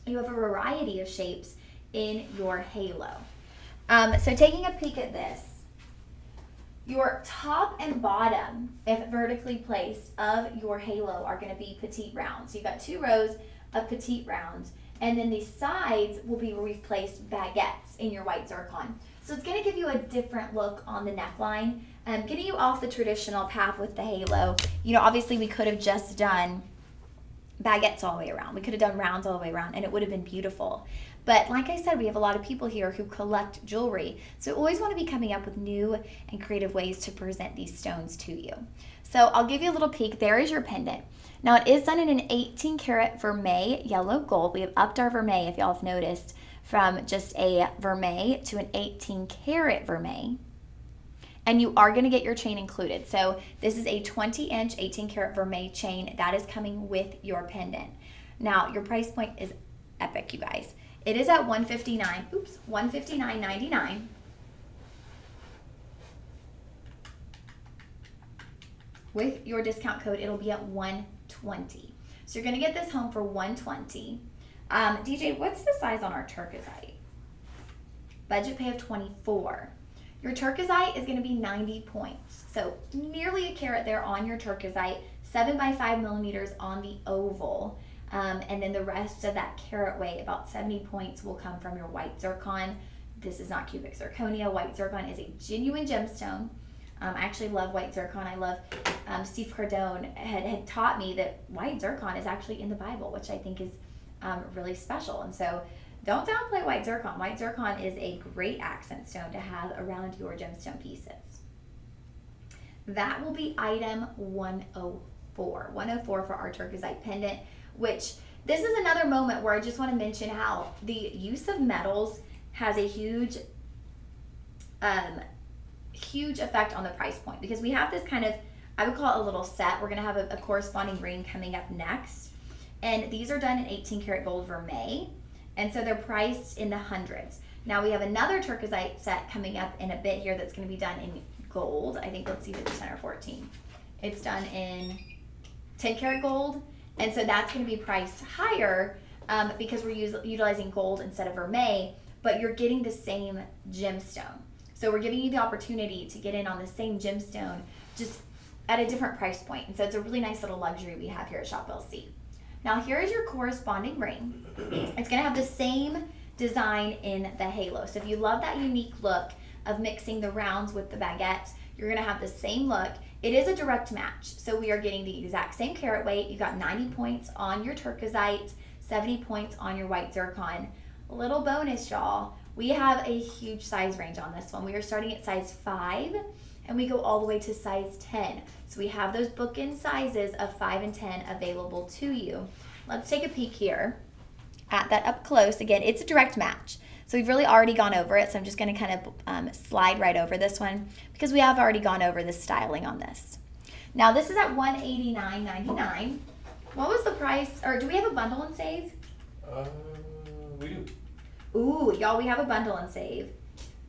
You have a variety of shapes in your halo. So taking a peek at this, your top and bottom, if vertically placed, of your halo are going to be petite rounds. So you've got 2 rows of petite rounds, and then the sides will be where we've placed baguettes in your white zircon. So it's going to give you a different look on the neckline, getting you off the traditional path with the halo. You know, obviously we could have just done baguettes all the way around. We could have done rounds all the way around, and it would have been beautiful. But like I said, we have a lot of people here who collect jewelry. So always want to be coming up with new and creative ways to present these stones to you. So I'll give you a little peek. There is your pendant. Now it is done in an 18 karat vermeil yellow gold. We have upped our vermeil, if y'all have noticed, from just a vermeil to an 18 karat vermeil. And you are going to get your chain included. So this is a 20-inch 18 karat vermeil chain that is coming with your pendant. Now your price point is epic, you guys. It is at $159.99. With your discount code, it'll be at $120. So you're gonna get this home for $120. DJ, what's the size on our turkisite? Budget pay of 24. Your turkisite is gonna be 90 points. So nearly a carat there on your turkisite, 7 by 5 millimeters on the oval. And then the rest of that carat weight, about 70 points, will come from your white zircon. This is not cubic zirconia. White zircon is a genuine gemstone. I actually love white zircon. I love Steve Cardone had taught me that white zircon is actually in the Bible, which I think is really special. And so don't downplay white zircon. White zircon is a great accent stone to have around your gemstone pieces. That will be item 104. 104 for our turquoisite pendant, which this is another moment where I just want to mention how the use of metals has a huge effect on the price point, because we have this kind of, I would call it a little set. We're going to have a corresponding ring coming up next, and these are done in 18 karat gold vermeil, and so they're priced in the hundreds. Now we have another turquoisite set coming up in a bit here that's going to be done in gold. I think, let's see if it's 10 or 14. It's done in 10 karat gold, and so that's going to be priced higher because we're utilizing gold instead of vermeil, but you're getting the same gemstone. So we're giving you the opportunity to get in on the same gemstone, just at a different price point. And so it's a really nice little luxury we have here at Shop LC. Now here is your corresponding ring. It's gonna have the same design in the halo. So if you love that unique look of mixing the rounds with the baguettes, you're gonna have the same look. It is a direct match. So we are getting the exact same carat weight. You got 90 points on your turquoisite, 70 points on your white zircon. A little bonus, y'all. We have a huge size range on this one. We are starting at size 5 and we go all the way to size 10. So we have those bookend sizes of 5 and 10 available to you. Let's take a peek here at that up close. Again, it's a direct match. So we've really already gone over it. So I'm just going to kind of slide right over this one because we have already gone over the styling on this. Now this is at $189.99. What was the price? Or do we have a bundle and save? We do. Ooh, y'all, we have a bundle and save.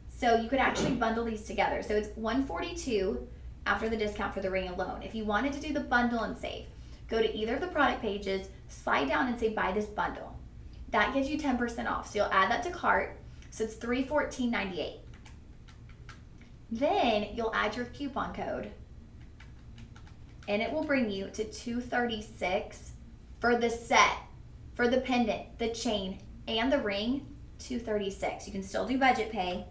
So you could actually bundle these together. So it's $142 after the discount for the ring alone. If you wanted to do the bundle and save, go to either of the product pages, slide down and say buy this bundle. That gives you 10% off. So you'll add that to cart. So it's $314.98. Then you'll add your coupon code and it will bring you to $236 for the set, for the pendant, the chain, and the ring. $236. You can still do budget pay.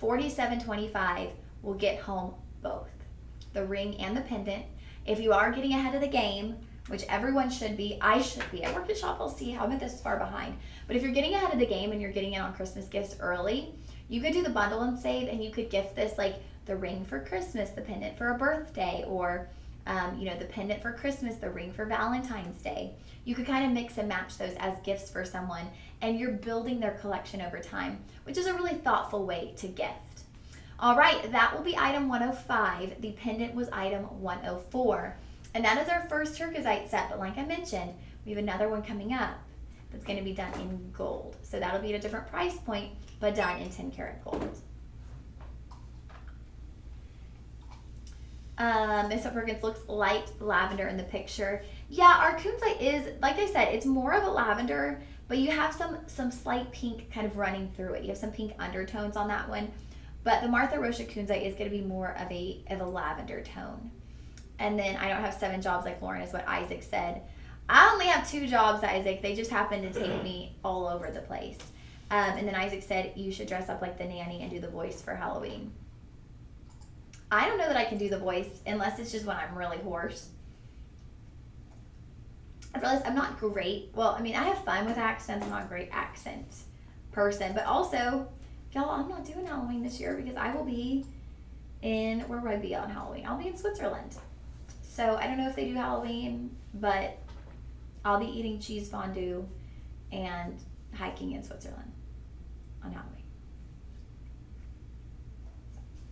$47.25 will get home both the ring and the pendant. If you are getting ahead of the game, which everyone should be, I should be. I work at Shop LC. How am I this far behind? But if you're getting ahead of the game and you're getting in on Christmas gifts early, you could do the bundle and save, and you could gift this like the ring for Christmas, the pendant for a birthday, or the pendant for Christmas, the ring for Valentine's Day. You could kind of mix and match those as gifts for someone, and you're building their collection over time, which is a really thoughtful way to gift. All right, that will be item 105. The pendant was item 104. And that is our first turquoisite set, but like I mentioned, we have another one coming up that's going to be done in gold. So that'll be at a different price point, but done in 10 karat gold. Miss Perkins looks light lavender in the picture. Yeah, our kunzite is, like I said, it's more of a lavender, but you have some slight pink kind of running through it. You have some pink undertones on that one. But the Martha Rocha kunzite is going to be more of a lavender tone. And then I don't have 7 jobs like Lauren, is what Isaac said. I only have 2 jobs, Isaac. They just happen to take me all over the place. And then Isaac said, you should dress up like the nanny and do the voice for Halloween. I don't know that I can do the voice unless it's just when I'm really hoarse. I realize I'm not great. Well, I mean, I have fun with accents. I'm not a great accent person. But also, y'all, I'm not doing Halloween this year because I will be in, where will I be on Halloween? I'll be in Switzerland. So I don't know if they do Halloween, but I'll be eating cheese fondue and hiking in Switzerland on Halloween.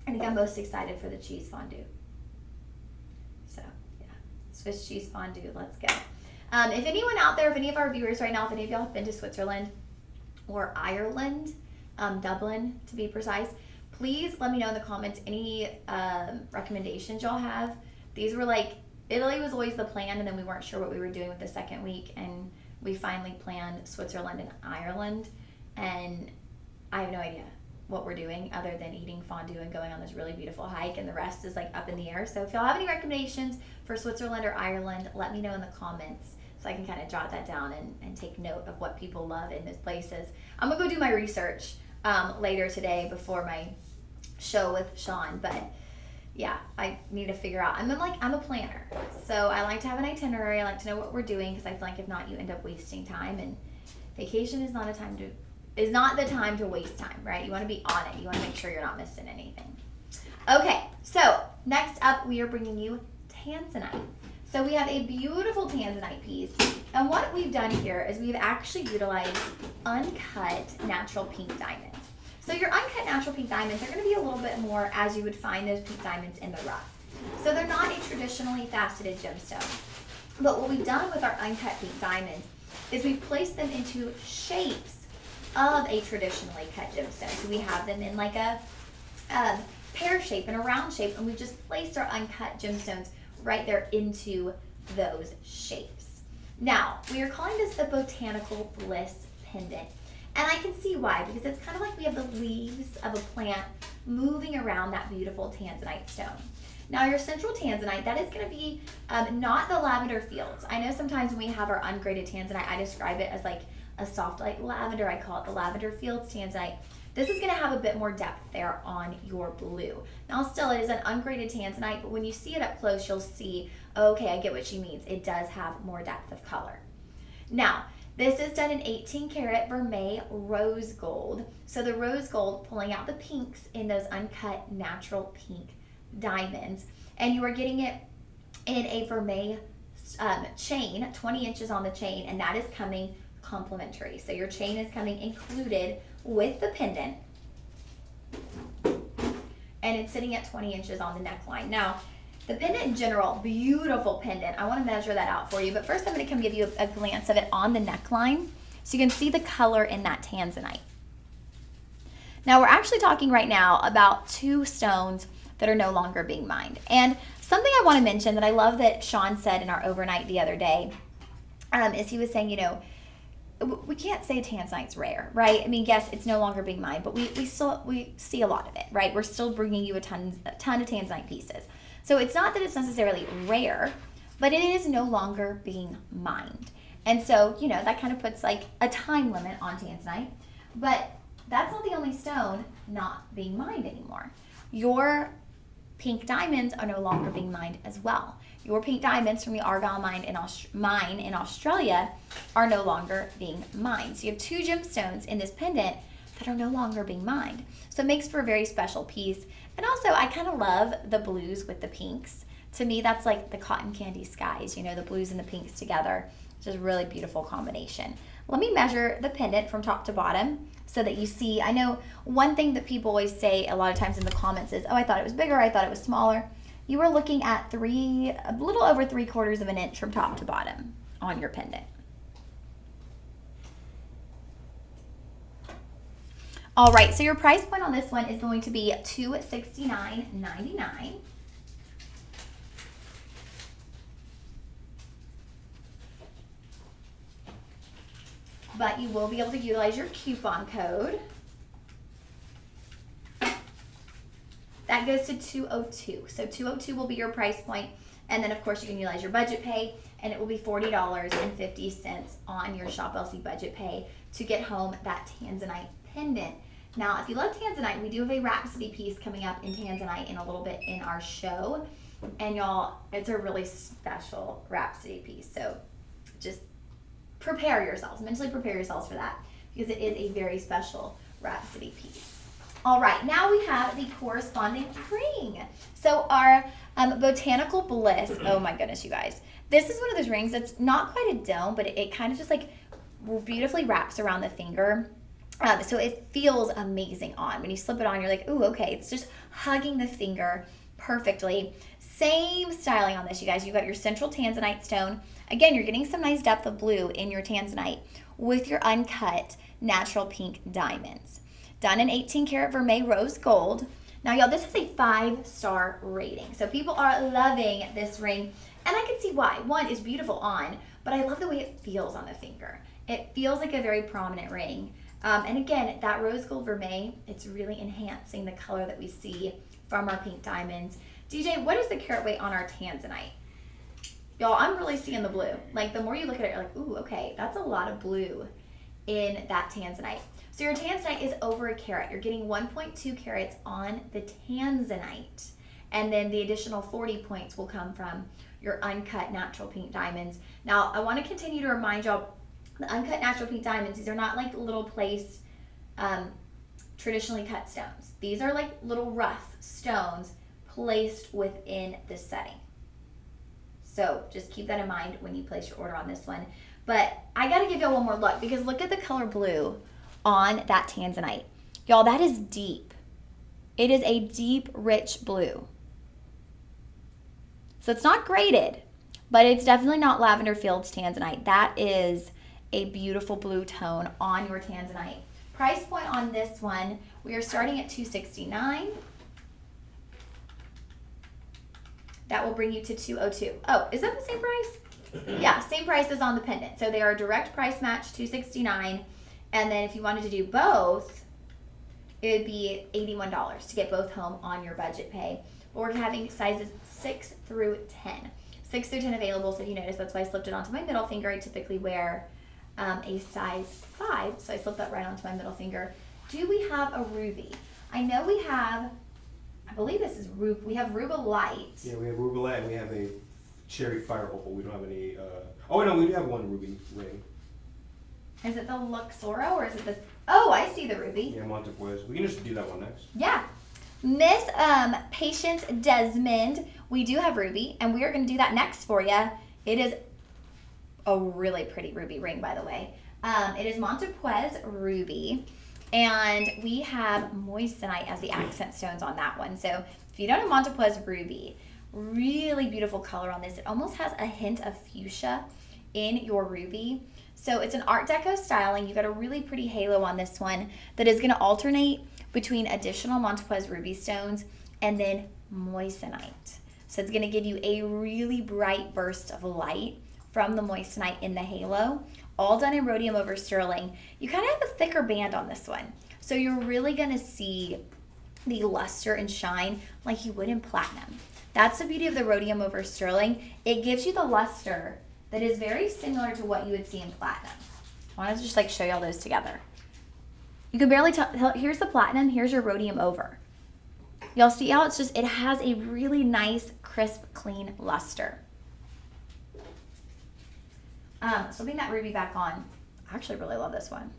I think I'm most excited for the cheese fondue. So yeah, Swiss cheese fondue, let's go. If anyone out there, if any of our viewers right now, if any of y'all have been to Switzerland, or Ireland, Dublin to be precise. Please let me know in the comments any recommendations y'all have. These were like, Italy was always the plan, and then we weren't sure what we were doing with the second week, and we finally planned Switzerland and Ireland, and I have no idea what we're doing other than eating fondue and going on this really beautiful hike, and the rest is like up in the air. So if y'all have any recommendations for Switzerland or Ireland, let me know in the comments so I can kind of jot that down and take note of what people love in those places. I'm gonna go do my research later today before my show with Sean, but yeah, I need to figure out. I'm a planner, so I like to have an itinerary. I like to know what we're doing, because I feel like if not, you end up wasting time, and vacation is not the time to waste time, right? You want to be on it. You want to make sure you're not missing anything. Okay, so next up we are bringing you tanzanite. So we have a beautiful tanzanite piece, and what we've done here is we've actually utilized uncut natural pink diamonds. So your uncut natural pink diamonds are going to be a little bit more as you would find those pink diamonds in the rough. So they're not a traditionally faceted gemstone. But what we've done with our uncut pink diamonds is we've placed them into shapes of a traditionally cut gemstone. So we have them in like a pear shape and a round shape, and we've just placed our uncut gemstones right there into those shapes. Now, we are calling this the Botanical Bliss pendant. And I can see why, because it's kind of like we have the leaves of a plant moving around that beautiful tanzanite stone. Now your central tanzanite, that is going to be not the lavender fields. I know sometimes when we have our ungraded tanzanite, I describe it as like a soft like lavender. I call it the lavender fields tanzanite. This is going to have a bit more depth there on your blue. Now still, it is an ungraded tanzanite, but when you see it up close, you'll see, okay, I get what she means. It does have more depth of color. Now, this is done in 18 karat vermeil rose gold. So the rose gold pulling out the pinks in those uncut natural pink diamonds. And you are getting it in a vermeil chain, 20 inches on the chain, and that is coming complimentary. So your chain is coming included with the pendant, and it's sitting at 20 inches on the neckline. Now, the pendant in general, beautiful pendant. I want to measure that out for you, but first I'm going to come give you a glance of it on the neckline so you can see the color in that tanzanite. Now, we're actually talking right now about two stones that are no longer being mined. And something I want to mention that I love that Sean said in our overnight the other day is he was saying, you know, we can't say tanzanite's rare, right? I mean, yes, it's no longer being mined, but we see a lot of it, right? We're still bringing you a ton of tanzanite pieces. So it's not that it's necessarily rare, but it is no longer being mined. And so, you know, that kind of puts like a time limit on tanzanite, but that's not the only stone not being mined anymore. Your pink diamonds are no longer being mined as well. Your pink diamonds from the Argyle mine in Australia are no longer being mined. So you have two gemstones in this pendant that are no longer being mined. So it makes for a very special piece. And also, I kind of love the blues with the pinks. To me, that's like the cotton candy skies, you know, the blues and the pinks together. It's just a really beautiful combination. Let me measure the pendant from top to bottom so that you see. I know one thing that people always say a lot of times in the comments is, oh, I thought it was bigger, I thought it was smaller. You are looking at a little over 3/4 of an inch from top to bottom on your pendant. All right, so your price point on this one is going to be $269.99. But you will be able to utilize your coupon code. That goes to $202. So $202 will be your price point. And then, of course, you can utilize your budget pay, and it will be $40.50 on your Shop LC budget pay to get home that tanzanite pendant. Now, if you love tanzanite, we do have a Rhapsody piece coming up in tanzanite in a little bit in our show. And y'all, it's a really special Rhapsody piece. So just prepare yourselves, mentally prepare yourselves for that, because it is a very special Rhapsody piece. All right, now we have the corresponding ring. So our Botanical Bliss, oh my goodness, you guys. This is one of those rings that's not quite a dome, but it kind of just like beautifully wraps around the finger. So it feels amazing on. When you slip it on, you're like, ooh, okay, it's just hugging the finger perfectly. Same styling on this, you guys. You've got your central tanzanite stone. Again, you're getting some nice depth of blue in your tanzanite with your uncut natural pink diamonds. Done in 18 karat vermeil rose gold. Now, y'all, this is a 5-star rating. So people are loving this ring, and I can see why. One, it's beautiful on, but I love the way it feels on the finger. It feels like a very prominent ring. And again, that rose gold vermeil, it's really enhancing the color that we see from our pink diamonds. DJ, what is the carat weight on our tanzanite? Y'all, I'm really seeing the blue. Like, the more you look at it, you're like, ooh, okay, that's a lot of blue in that tanzanite. So your tanzanite is over a carat. You're getting 1.2 carats on the tanzanite. And then the additional 40 points will come from your uncut natural pink diamonds. Now, I want to continue to remind y'all, the uncut natural pink diamonds, these are not like little placed, traditionally cut stones. These are like little rough stones placed within the setting. So just keep that in mind when you place your order on this one. But I got to give y'all one more look, because look at the color blue on that tanzanite. Y'all, that is deep. It is a deep, rich blue. So it's not graded, but it's definitely not Lavender Fields tanzanite. That is a beautiful blue tone on your tanzanite. Price point on this one, we are starting at $269. That will bring you to $202. Oh, is that the same price? Yeah, same price as on the pendant. So they are direct price match, $269. And then if you wanted to do both, it would be $81 to get both home on your budget pay. But we're having sizes 6 through 10. 6 through 10 available, so if you notice, that's why I slipped it onto my middle finger. I typically wear a size 5, so I slipped that right onto my middle finger. Do we have a ruby? I know we have, I believe this is ruby. We have Ruba Light. Yeah, we have Ruba Light, and we have a Cherry Fire Opal. We don't have any, oh no, we do have one ruby ring. Is it the Luxoro, or is it the, oh, I see the ruby. Yeah, Montepuez. We can just do that one next. Yeah. Miss Patience Desmond, we do have ruby, and we are going to do that next for you. It is a really pretty ruby ring, by the way. It is Montepuez ruby, and we have moissanite as the accent stones on that one. So if you don't have Montepuez ruby, really beautiful color on this. It almost has a hint of fuchsia in your ruby. So it's an Art Deco styling. You've got a really pretty halo on this one that is going to alternate between additional Montepuez ruby stones and then moissanite. So it's going to give you a really bright burst of light from the moissanite in the halo, all done in rhodium over sterling. You kind of have a thicker band on this one. So you're really going to see the luster and shine like you would in platinum. That's the beauty of the rhodium over sterling. It gives you the luster that is very similar to what you would see in platinum. I want to just like show y'all those together. You can barely tell, here's the platinum, here's your rhodium over. Y'all see how it's just, it has a really nice, crisp, clean luster. Slipping that ruby back on, I actually really love this one.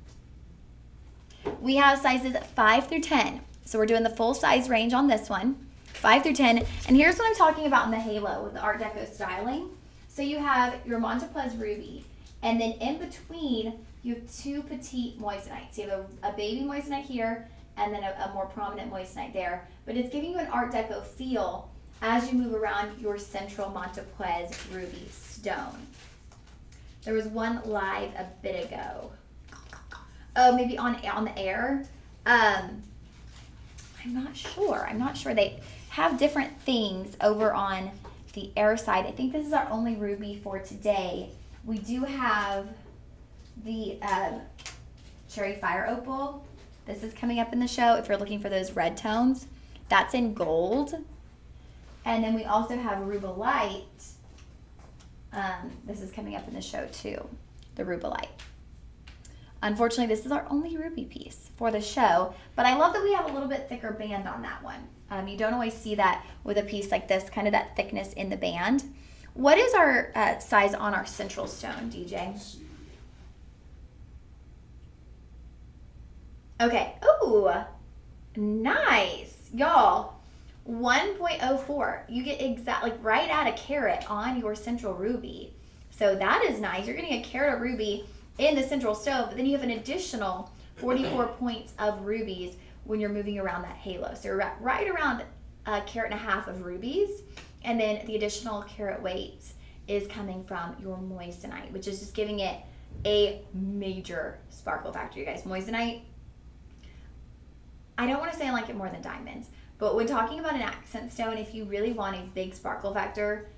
We have sizes 5 through 10. So we're doing the full size range on this one, 5 through 10. And here's what I'm talking about in the halo with the Art Deco styling. So you have your Montepuez ruby, and then in between, you have 2 petite moissanites. You have a baby moissanite here, and then a more prominent moissanite there. But it's giving you an Art Deco feel as you move around your central Montepuez ruby stone. There was one live a bit ago. Oh, maybe on the air. I'm not sure. They have different things over on the air side. I think this is our only ruby for today. We do have the Cherry Fire Opal. This is coming up in the show if you're looking for those red tones. That's in gold. And then we also have Ruba Light. This is coming up in the show too, the Ruba Light. Unfortunately, this is our only ruby piece for the show, but I love that we have a little bit thicker band on that one. You don't always see that with a piece like this, kind of that thickness in the band. What is our size on our central stone, DJ? Okay. Ooh, nice. Y'all, 1.04. You get exactly right at a carat on your central ruby. So that is nice. You're getting a carat of ruby in the central stone, but then you have an additional 44 points of rubies when you're moving around that halo. So you're right around a carat and a half of rubies, and then the additional carat weight is coming from your moissanite, which is just giving it a major sparkle factor, you guys. Moissanite, I don't want to say I like it more than diamonds, but when talking about an accent stone, if you really want a big sparkle factor,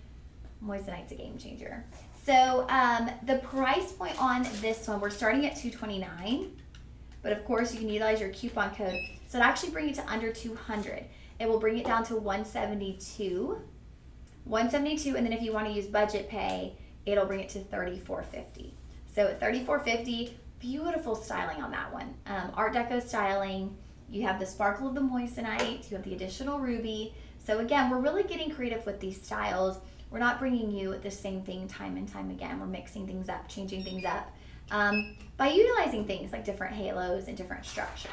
moissanite's a game changer. So the price point on this one, we're starting at $229, but of course you can utilize your coupon code. So it'll actually bring it to under $200. It will bring it down to $172, and then if you want to use budget pay, it'll bring it to $34.50. So at $34.50, beautiful styling on that one. Art Deco styling. You have the sparkle of the moissanite. You have the additional ruby. So again, we're really getting creative with these styles. We're not bringing you the same thing time and time again. We're mixing things up, changing things up by utilizing things like different halos and different structures.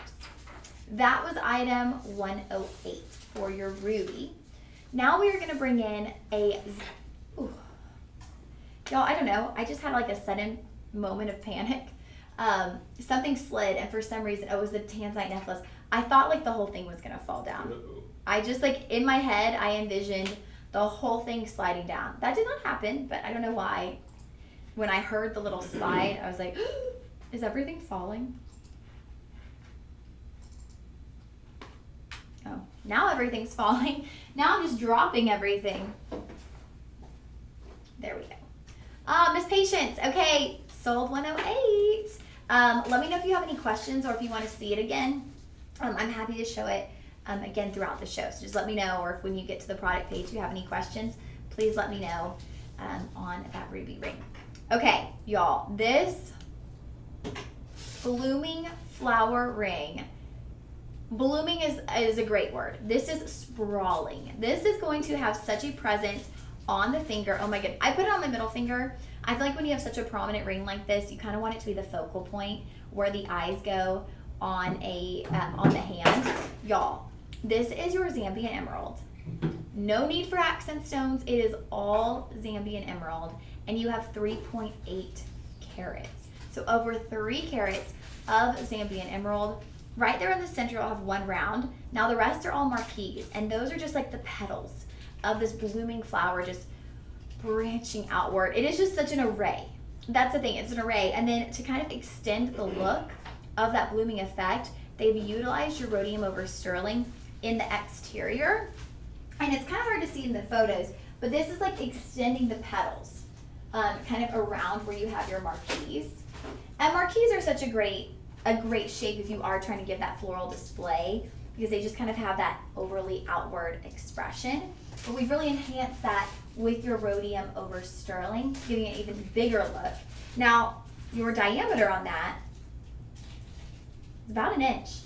That was item 108 for your ruby. Now we are going to bring in y'all, I don't know. I just had like a sudden moment of panic. Something slid, and for some reason, it was the tanzanite necklace. I thought like the whole thing was going to fall down. I just like, in my head, I envisioned the whole thing sliding down. That did not happen, but I don't know why. When I heard the little slide, I was like, is everything falling? Oh, now everything's falling. Now I'm just dropping everything. There we go. Miss Patience, okay, sold 108. Let me know if you have any questions or if you want to see it again. I'm happy to show it again throughout the show. So just let me know, or if when you get to the product page you have any questions, please let me know on that ruby ring. Okay, y'all, this blooming flower ring. Blooming is a great word. This is sprawling. This is going to have such a presence on the finger. Oh my goodness. I put it on my middle finger. I feel like when you have such a prominent ring like this, you kind of want it to be the focal point where the eyes go on the hand. Y'all, this is your Zambian emerald. No need for accent stones. It is all Zambian emerald, and you have 3.8 carats. So over 3 carats of Zambian emerald. Right there in the center, you'll have one round. Now the rest are all marquise, and those are just like the petals of this blooming flower just branching outward. It is just such an array. That's the thing, it's an array. And then to kind of extend the look of that blooming effect, they've utilized your rhodium over sterling in the exterior. And it's kind of hard to see in the photos, but this is like extending the petals kind of around where you have your marquise. And marquise are such a great shape if you are trying to give that floral display, because they just kind of have that overly outward expression. But we've really enhanced that with your rhodium over sterling, giving it an even bigger look. Now, your diameter on that is about an inch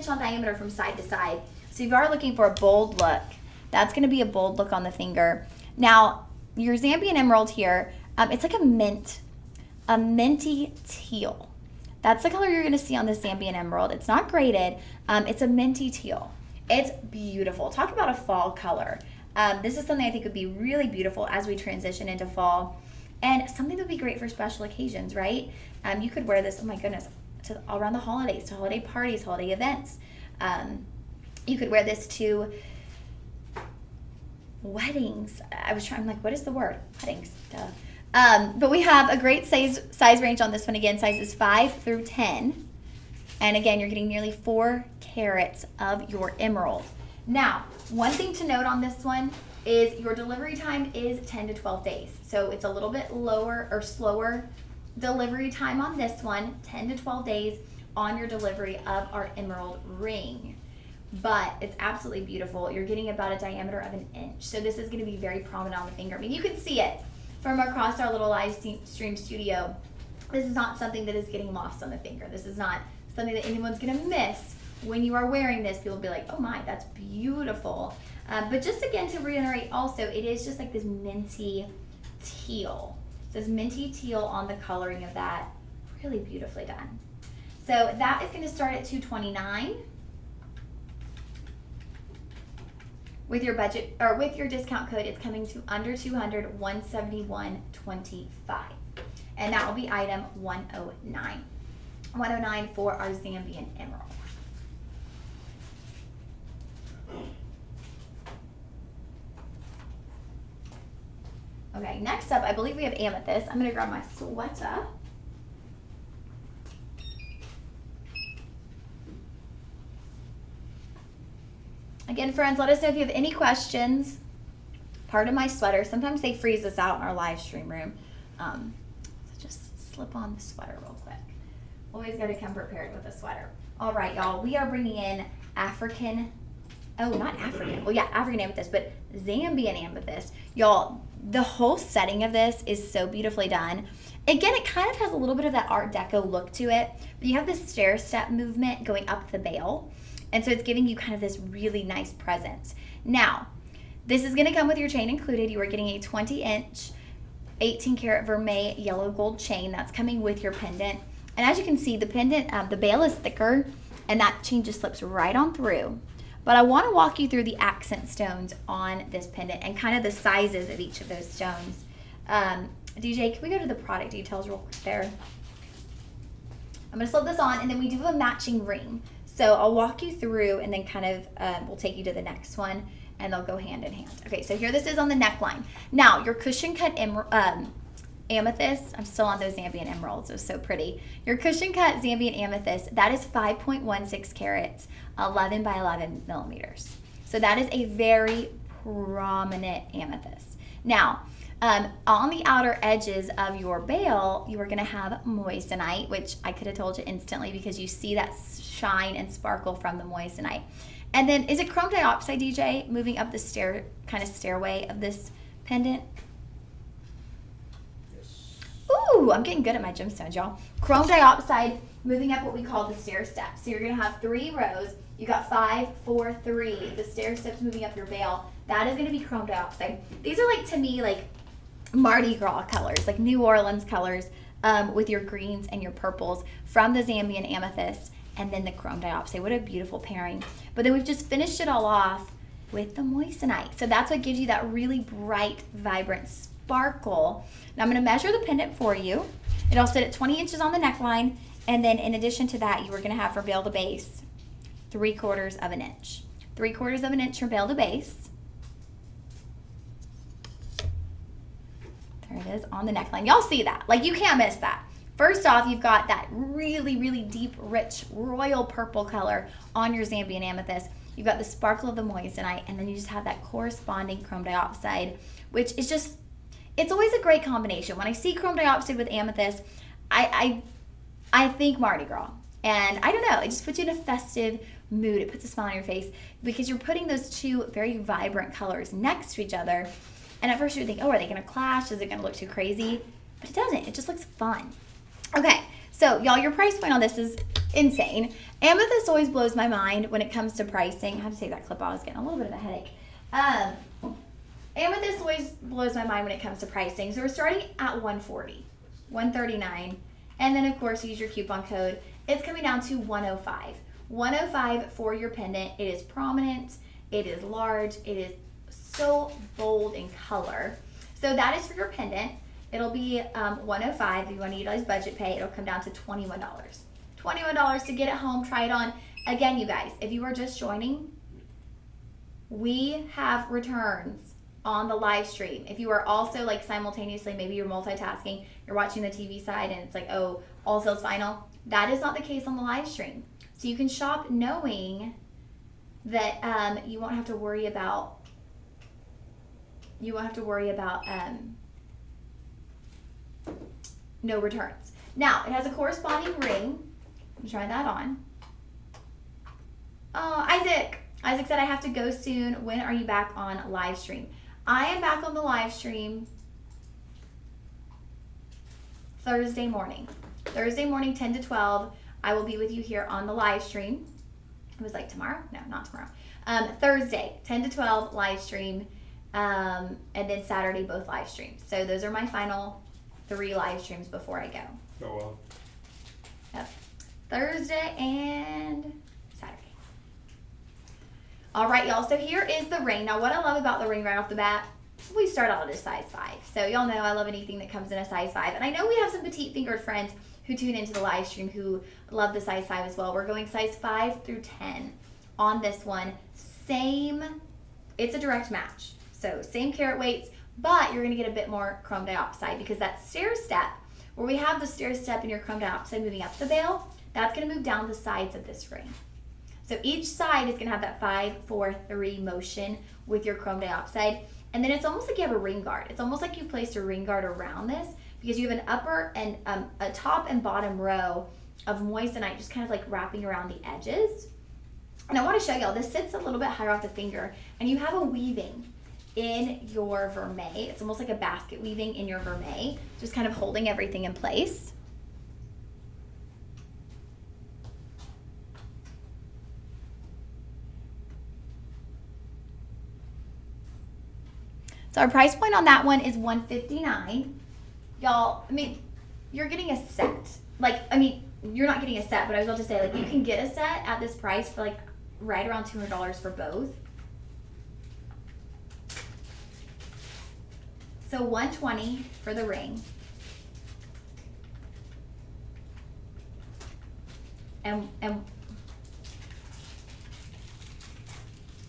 on diameter from side to side. So if you are looking for a bold look, that's going to be a bold look on the finger. Now, your Zambian emerald here, it's like a minty teal. That's the color you're going to see on the Zambian emerald. It's not graded. It's a minty teal. It's beautiful. Talk about a fall color. This is something I think would be really beautiful as we transition into fall, and something that would be great for special occasions, right? You could wear this, oh my goodness, to all around the holidays, to holiday parties, holiday events. You could wear this to weddings. I'm like, what is the word? Weddings, duh. But we have a great size range on this one. Again, sizes 5 through 10. And again, you're getting nearly 4 carats of your emerald. Now, one thing to note on this one is your delivery time is 10 to 12 days. So it's a little bit lower or slower delivery time on this one, 10 to 12 days on your delivery of our emerald ring. But it's absolutely beautiful. You're getting about a diameter of an inch. So this is going to be very prominent on the finger. I mean, you can see it from across our little live stream studio. This is not something that is getting lost on the finger. This is not something that anyone's going to miss. When you are wearing this, people will be like, oh my, that's beautiful. But just again to reiterate also, it is just like this minty teal. It says minty teal on the coloring of that. Really beautifully done. So that is going to start at $229. With your budget, or with your discount code, it's coming to under $200, $171.25. And that will be item 109. 109 for our Zambian emerald. Okay, next up, I believe we have amethyst. I'm going to grab my sweater. Again, friends, let us know if you have any questions. Pardon my sweater. Sometimes they freeze us out in our live stream room. So just slip on the sweater real quick. Always got to come prepared with a sweater. All right, y'all. We are bringing in African amethyst, but Zambian amethyst. Y'all, the whole setting of this is so beautifully done. Again, it kind of has a little bit of that Art Deco look to it, but you have this stair step movement going up the bale. And so it's giving you kind of this really nice presence. Now, this is going to come with your chain included. You are getting a 20-inch, 18-karat vermeil yellow gold chain that's coming with your pendant. And as you can see, the pendant, the bale is thicker, and that chain just slips right on through. But I want to walk you through the accent stones on this pendant and kind of the sizes of each of those stones. DJ, can we go to the product details real quick there? I'm going to slip this on, and then we do have a matching ring. So I'll walk you through, and then kind of we'll take you to the next one, and they'll go hand in hand. Okay, so here this is on the neckline. Now, your cushion cut amethyst, I'm still on those Zambian emeralds, it was so pretty. Your cushion cut Zambian amethyst, that is 5.16 carats, 11 by 11 millimeters. So that is a very prominent amethyst. Now, on the outer edges of your bale, you are going to have moissanite, which I could have told you instantly because you see that shine and sparkle from the moissanite. And then, is it chrome dioxide, DJ, moving up the stairway of this pendant? Yes. Ooh, I'm getting good at my gemstones, y'all. Chrome dioxide moving up what we call the stair steps. So you're going to have 3 rows. You got 5, 4, 3. The stair steps moving up your bale. That is going to be chrome dioxide. These are like, to me, like Mardi Gras colors, like New Orleans colors, with your greens and your purples from the Zambian amethyst and then the chrome dioxide. What a beautiful pairing. But then we've just finished it all off with the moissanite. So that's what gives you that really bright, vibrant sparkle. Now I'm going to measure the pendant for you. It'll sit at 20 inches on the neckline, and then in addition to that, you are going to have from bale to base 3/4 of an inch. 3/4 of an inch from bale to base. There it is on the neckline. Y'all see that? Like, you can't miss that. First off, you've got that really, really deep, rich, royal purple color on your Zambian amethyst. You've got the sparkle of the moissanite, and then you just have that corresponding chrome dioxide, which is just, it's always a great combination. When I see chrome dioxide with amethyst, I think Mardi Gras. And I don't know, it just puts you in a festive mood. It puts a smile on your face because you're putting those two very vibrant colors next to each other. And at first you would think, oh, are they going to clash? Is it going to look too crazy? But it doesn't. It just looks fun. Okay, so y'all, your price point on this is insane. Amethyst always blows my mind when it comes to pricing. I have to take that clip off. I was getting a little bit of a headache. Amethyst always blows my mind when it comes to pricing. So we're starting at $140, $139, and then of course use your coupon code. It's coming down to $105. $105 for your pendant. It is prominent. It is large. It is so bold in color. So that is for your pendant. It'll be $105. If you want to utilize budget pay, it'll come down to $21. $21 to get it home, try it on. Again, you guys, if you are just joining, we have returns on the live stream. If you are also like simultaneously, maybe you're multitasking, you're watching the TV side and it's like, oh, all sales final. That is not the case on the live stream. So you can shop knowing that you won't have to worry about no returns. Now, it has a corresponding ring. Try that on. Oh, Isaac. Isaac said, I have to go soon. When are you back on live stream? I am back on the live stream Thursday morning. Thursday morning, 10 to 12. I will be with you here on the live stream. It was like tomorrow? No, not tomorrow. Thursday, 10 to 12 live stream. And then Saturday, both live streams. So those are my final 3 live streams before I go. Oh, well. Yep. Thursday and Saturday. All right, y'all. So here is the ring. Now, what I love about the ring right off the bat, we start out at a size 5. So y'all know I love anything that comes in a size 5. And I know we have some petite fingered friends who tune into the live stream who love the size 5 as well. We're going size 5 through 10 on this one. Same, it's a direct match. So same carat weights, but you're going to get a bit more chrome dioxide because that stair step, where we have the stair step and your chrome dioxide moving up the bale, that's going to move down the sides of this ring. So each side is going to have that 5, 4, 3 motion with your chrome dioxide. And then it's almost like you have a ring guard. It's almost like you've placed a ring guard around this because you have an upper and a top and bottom row of moissanite just kind of like wrapping around the edges. And I want to show y'all, this sits a little bit higher off the finger, and you have a weaving in your vermeil. It's almost like a basket weaving in your vermeil, just kind of holding everything in place. So our price point on that one is $159. Y'all, I mean, you're getting a set. Like, I mean, you're not getting a set, but I was about to say, like, you can get a set at this price for like right around $200 for both. So $120 for the ring. And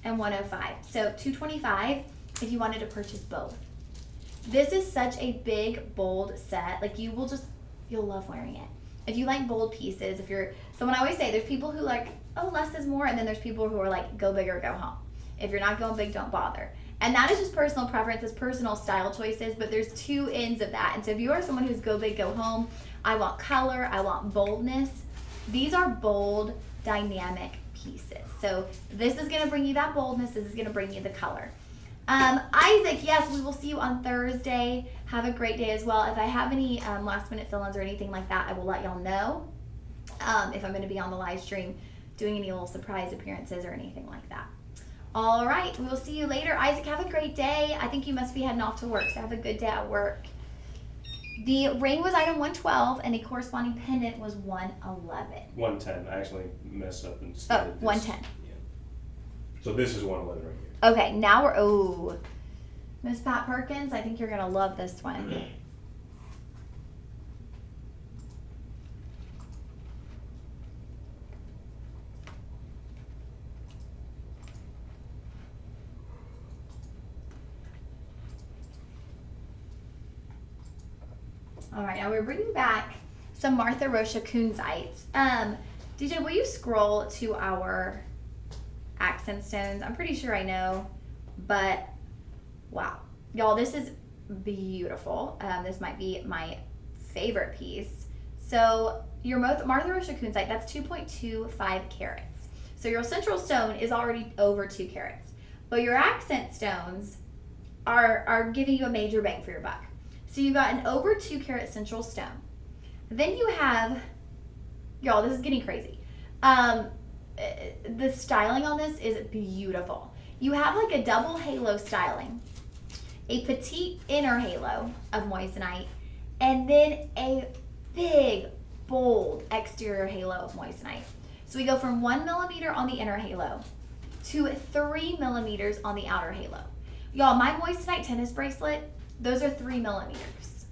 $105. So $225 if you wanted to purchase both. This is such a big, bold set. Like, you'll love wearing it. If you like bold pieces, so when I always say, there's people who like, oh, less is more, and then there's people who are like, go big or go home. If you're not going big, don't bother. And that is just personal preference, it's personal style choices, but there's two ends of that. And so if you are someone who's go big, go home, I want color, I want boldness, these are bold, dynamic pieces. So this is gonna bring you that boldness, this is gonna bring you the color. Isaac, yes, we will see you on Thursday. Have a great day as well. If I have any last minute fill-ins or anything like that, I will let y'all know. If I'm going to be on the live stream doing any little surprise appearances or anything like that. All right, we will see you later. Isaac, have a great day. I think you must be heading off to work, so have a good day at work. The ring was item 112 and the corresponding pendant was 111. 110. I actually messed up and stated this. 110. Yeah. So this is 111 right here. Okay, now we're, Miss Pat Perkins, I think you're gonna love this one. All right, now we're bringing back some Martha Rocha Kunzite. DJ, will you scroll to our accent stones? I'm pretty sure I know, but wow. Y'all, this is beautiful. This might be my favorite piece. So your Martha Rocha Kunzite, that's 2.25 carats. So your central stone is already over 2 carats, but your accent stones are giving you a major bang for your buck. So you got an over 2 carat central stone. Then you have, y'all, this is getting crazy. The styling on this is beautiful. You have like a double halo styling, a petite inner halo of moissanite, and then a big, bold exterior halo of moissanite. So we go from 1 millimeter on the inner halo to 3 millimeters on the outer halo. Y'all, my moissanite tennis bracelet, those are 3 millimeters.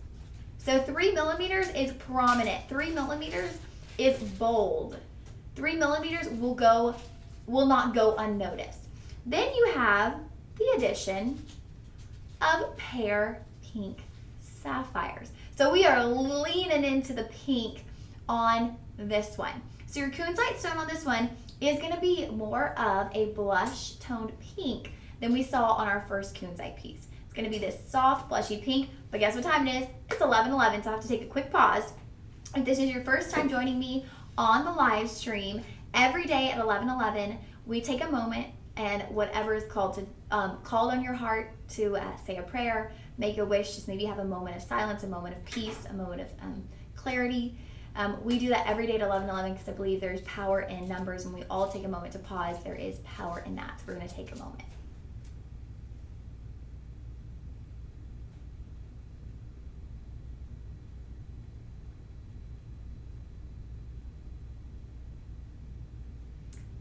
So 3 millimeters is prominent. 3 millimeters is bold. 3 millimeters will not go unnoticed. Then you have the addition of pear pink sapphires. So we are leaning into the pink on this one. So your kunzite stone on this one is going to be more of a blush toned pink than we saw on our first kunzite piece. It's going to be this soft blushy pink, but guess what time it is? It's 11:11, so I have to take a quick pause. If this is your first time joining me on the live stream, every day at 11:11, we take a moment and whatever is called on your heart to say a prayer, make a wish, just maybe have a moment of silence, a moment of peace, a moment of clarity. We do that every day at 11:11 because I believe there's power in numbers. When we all take a moment to pause, there is power in that. So we're going to take a moment.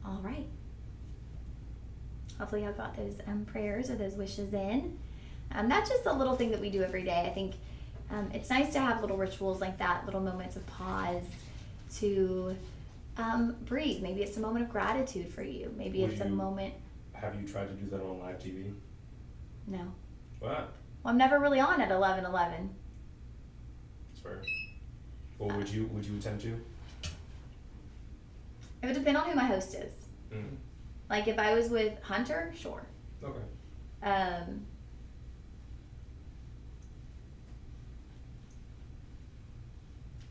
All right. Hopefully y'all got those prayers or those wishes in. That's just a little thing that we do every day. I think it's nice to have little rituals like that, little moments of pause to breathe. Maybe it's a moment of gratitude for you. Maybe it's a moment. Have you tried to do that on live TV? No. What? Well, I'm never really on at 11:11. That's fair. Well, would you attempt to? It would depend on who my host is. Mm. Like if I was with Hunter, sure. Okay.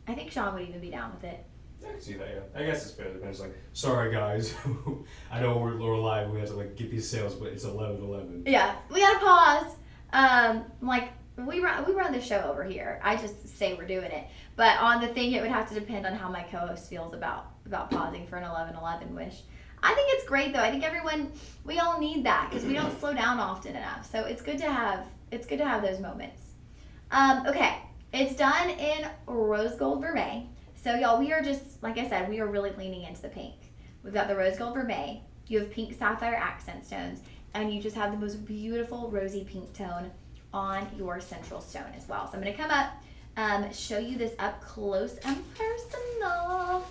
I think Sean would even be down with it. I can see that, yeah. I guess it's fair. It depends. Like, sorry guys, I know we're live. We have to like get these sales, but it's 11:11. Yeah, we gotta pause. Like we run the show over here. I just say we're doing it, but on the thing, it would have to depend on how my co-host feels about pausing for an 11:11 wish. I think it's great though. I think we all need that because we don't slow down often enough. So it's good to have those moments. Okay, it's done in rose gold vermeil. So y'all, we are just, like I said, we are really leaning into the pink. We've got the rose gold vermeil, you have pink sapphire accent stones, and you just have the most beautiful rosy pink tone on your central stone as well. So I'm gonna come up, show you this up close and personal.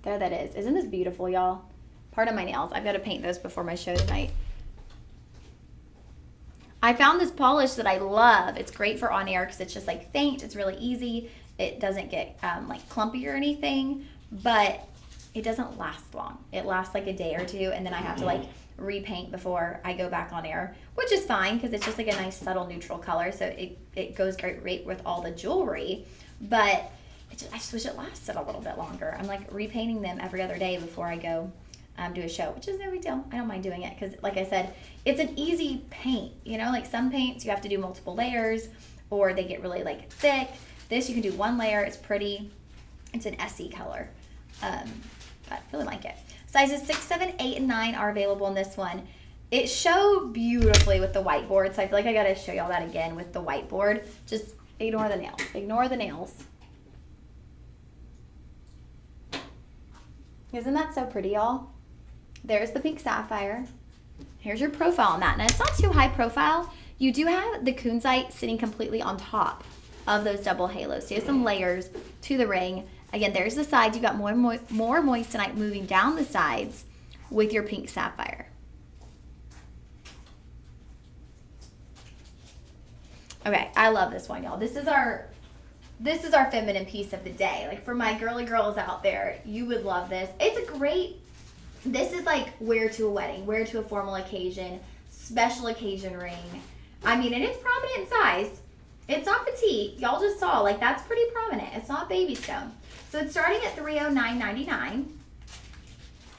There that is. Isn't this beautiful, y'all? Pardon my nails. I've got to paint those before my show tonight. I found this polish that I love. It's great for on air because it's just like faint. It's really easy. It doesn't get like clumpy or anything, but it doesn't last long. It lasts like a day or two, and then I have to like repaint before I go back on air, which is fine because it's just like a nice subtle neutral color, so it goes great with all the jewelry. But I just wish it lasted a little bit longer. I'm like repainting them every other day before I go do a show, which is no big deal. I don't mind doing it because, like I said, it's an easy paint. You know, like some paints you have to do multiple layers or they get really like thick. This you can do one layer. It's pretty. It's an SE color. But I really like it. Sizes 6, 7, 8, and 9 are available in this one. It showed beautifully with the whiteboard, so I feel like I gotta show y'all that again with the whiteboard. Just ignore the nails. Ignore the nails. Isn't that so pretty, y'all? There's the pink sapphire. Here's your profile on that. Now, it's not too high profile. You do have the kunzite sitting completely on top of those double halos. So you have some layers to the ring. Again, there's the sides. You've got more moissanite moving down the sides with your pink sapphire. Okay, I love this one, y'all. This is our feminine piece of the day. Like for my girly girls out there, you would love this. This is like wear to a wedding, wear to a formal occasion, special occasion ring. I mean, and it's prominent in size. It's not petite. Y'all just saw, like that's pretty prominent. It's not baby stone. So it's starting at $309.99.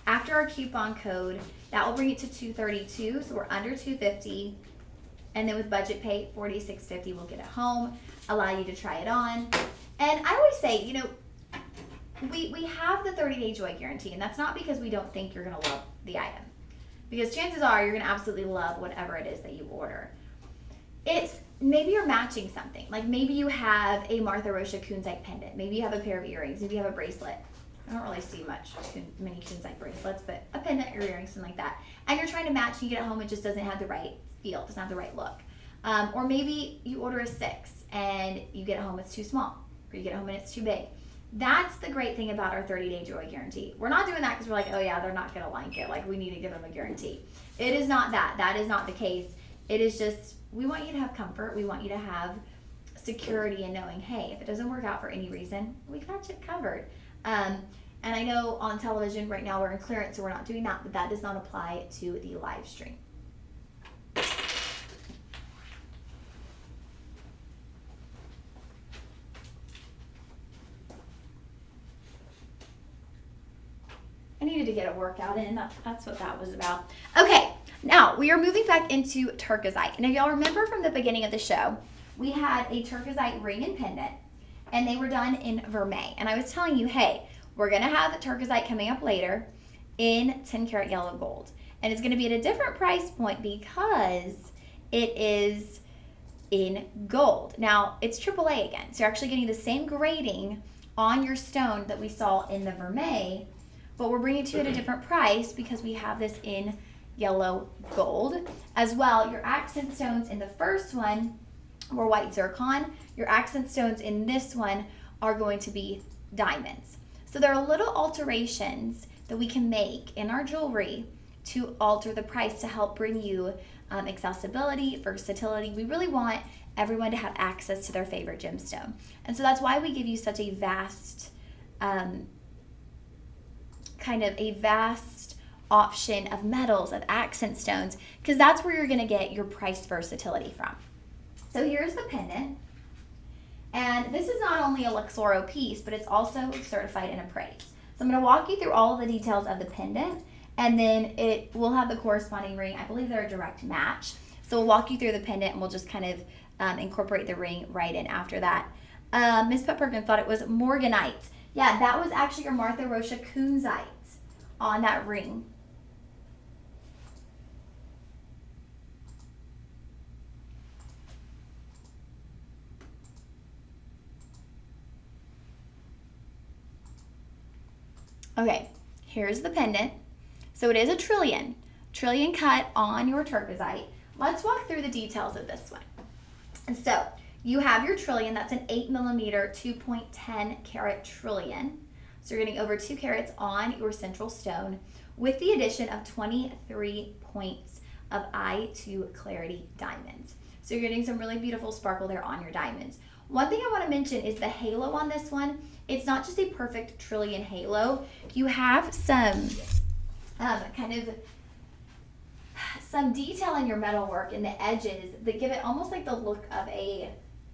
After our coupon code, that will bring it to $232. So we're under $250. And then with budget pay, $46.50 will get it home, allow you to try it on. And I always say, you know, we have the 30-day joy guarantee, and that's not because we don't think you're going to love the item. Because chances are you're going to absolutely love whatever it is that you order. It's maybe you're matching something. Like maybe you have a Martha Rocha kunzite pendant. Maybe you have a pair of earrings. Maybe you have a bracelet. I don't really see many kunzite bracelets, but a pendant or earrings, something like that. And you're trying to match and you get it home, it just doesn't have the right feel, it doesn't have the right look. Or maybe you order a 6 and you get it home, it's too small. Or you get it home and it's too big. That's the great thing about our 30-day joy guarantee. We're not doing that because we're like, oh yeah, they're not going to like it. Like we need to give them a guarantee. It is not that. That is not the case. It is just, we want you to have comfort. We want you to have security in knowing, hey, if it doesn't work out for any reason, we got you covered. And I know on television right now we're in clearance, so we're not doing that, but that does not apply to the live stream. I needed to get a workout in. That's what that was about. Okay, now we are moving back into turquoisite. And if y'all remember from the beginning of the show, we had a turquoisite ring and pendant, and they were done in vermeil. And I was telling you, hey, we're going to have the turquoisite coming up later in 10 karat yellow gold. And it's going to be at a different price point because it is in gold. Now, it's AAA again. So you're actually getting the same grading on your stone that we saw in the vermeil, but we're bringing it to you at a different price because we have this in yellow gold. As well, your accent stones in the first one were white zircon. Your accent stones in this one are going to be diamonds. So there are little alterations that we can make in our jewelry to alter the price to help bring you accessibility, versatility. We really want everyone to have access to their favorite gemstone. And so that's why we give you such a vast, option of metals, of accent stones, because that's where you're going to get your price versatility from. So here's the pendant. And this is not only a Luxoro piece, but it's also certified and appraised. So I'm going to walk you through all of the details of the pendant, and then it will have the corresponding ring. I believe they're a direct match. So we'll walk you through the pendant, and we'll just kind of incorporate the ring right in after that. Miss Pep Perkins thought it was morganite. Yeah, that was actually your Martha Rocha kunzite on that ring. Okay, here's the pendant. So it is a trillion cut on your turquoisite. Let's walk through the details of this one. And so you have your trillion, that's an 8mm 2.10 carat trillion. So you're getting over 2 carats on your central stone with the addition of 23 points of I2 Clarity diamonds. So you're getting some really beautiful sparkle there on your diamonds. One thing I want to mention is the halo on this one. It's not just a perfect trillion halo. You have some some detail in your metalwork in the edges that give it almost like the look of a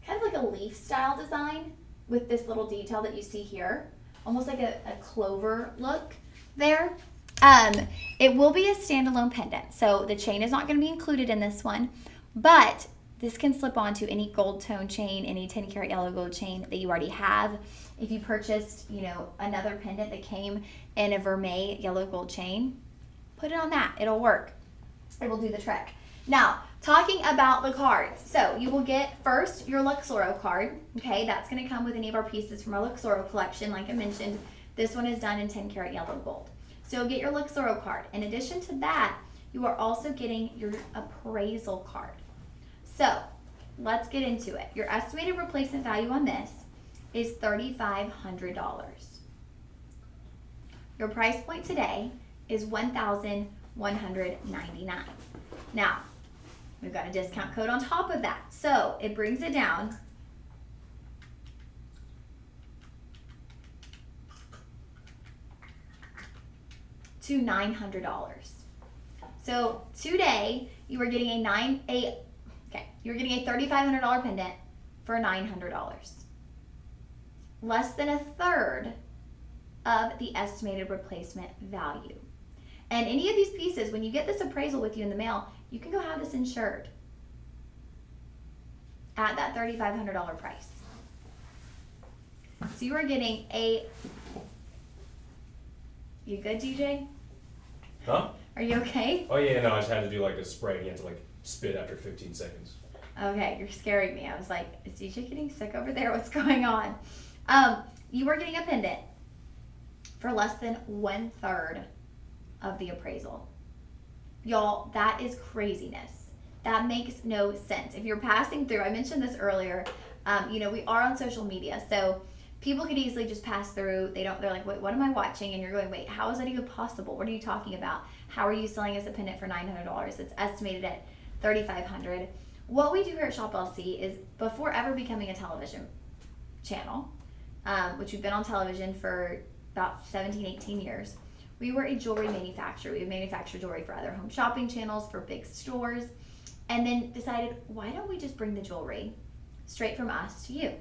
kind of like a leaf style design with this little detail that you see here, almost like a clover look there. It will be a standalone pendant, so the chain is not going to be included in this one, but this can slip onto any gold tone chain, any 10 karat yellow gold chain that you already have. If you purchased, another pendant that came in a vermeil yellow gold chain, put it on that. It'll work. It will do the trick. Now, talking about the cards. So you will get first your Luxoro card. Okay, that's going to come with any of our pieces from our Luxoro collection. Like I mentioned, this one is done in 10 karat yellow gold. So you'll get your Luxoro card. In addition to that, you are also getting your appraisal card. So let's get into it. Your estimated replacement value on this is $3,500. Your price point today is $1,199. Now, we've got a discount code on top of that, so it brings it down to $900. So today you are getting you're getting a $3,500 pendant for $900. Less than a third of the estimated replacement value. And any of these pieces, when you get this appraisal with you in the mail, you can go have this insured at that $3,500 price. So you are getting You good, DJ? Huh? Are you okay? Oh yeah, no, I just had to do like a spray and you had to like spit after 15 seconds. Okay, you're scaring me. I was like, is DJ getting sick over there? What's going on? You are getting a pendant for less than 1/3 of the appraisal. Y'all, that is craziness. That makes no sense. If you're passing through, I mentioned this earlier, we are on social media, so people could easily just pass through. They're like, wait, what am I watching? And you're going, wait, how is that even possible? What are you talking about? How are you selling us a pendant for $900? It's estimated at $3,500. What we do here at Shop LC is, before ever becoming a television channel, which we've been on television for about 17, 18 years, we were a jewelry manufacturer. We manufactured jewelry for other home shopping channels, for big stores, and then decided, why don't we just bring the jewelry straight from us to you?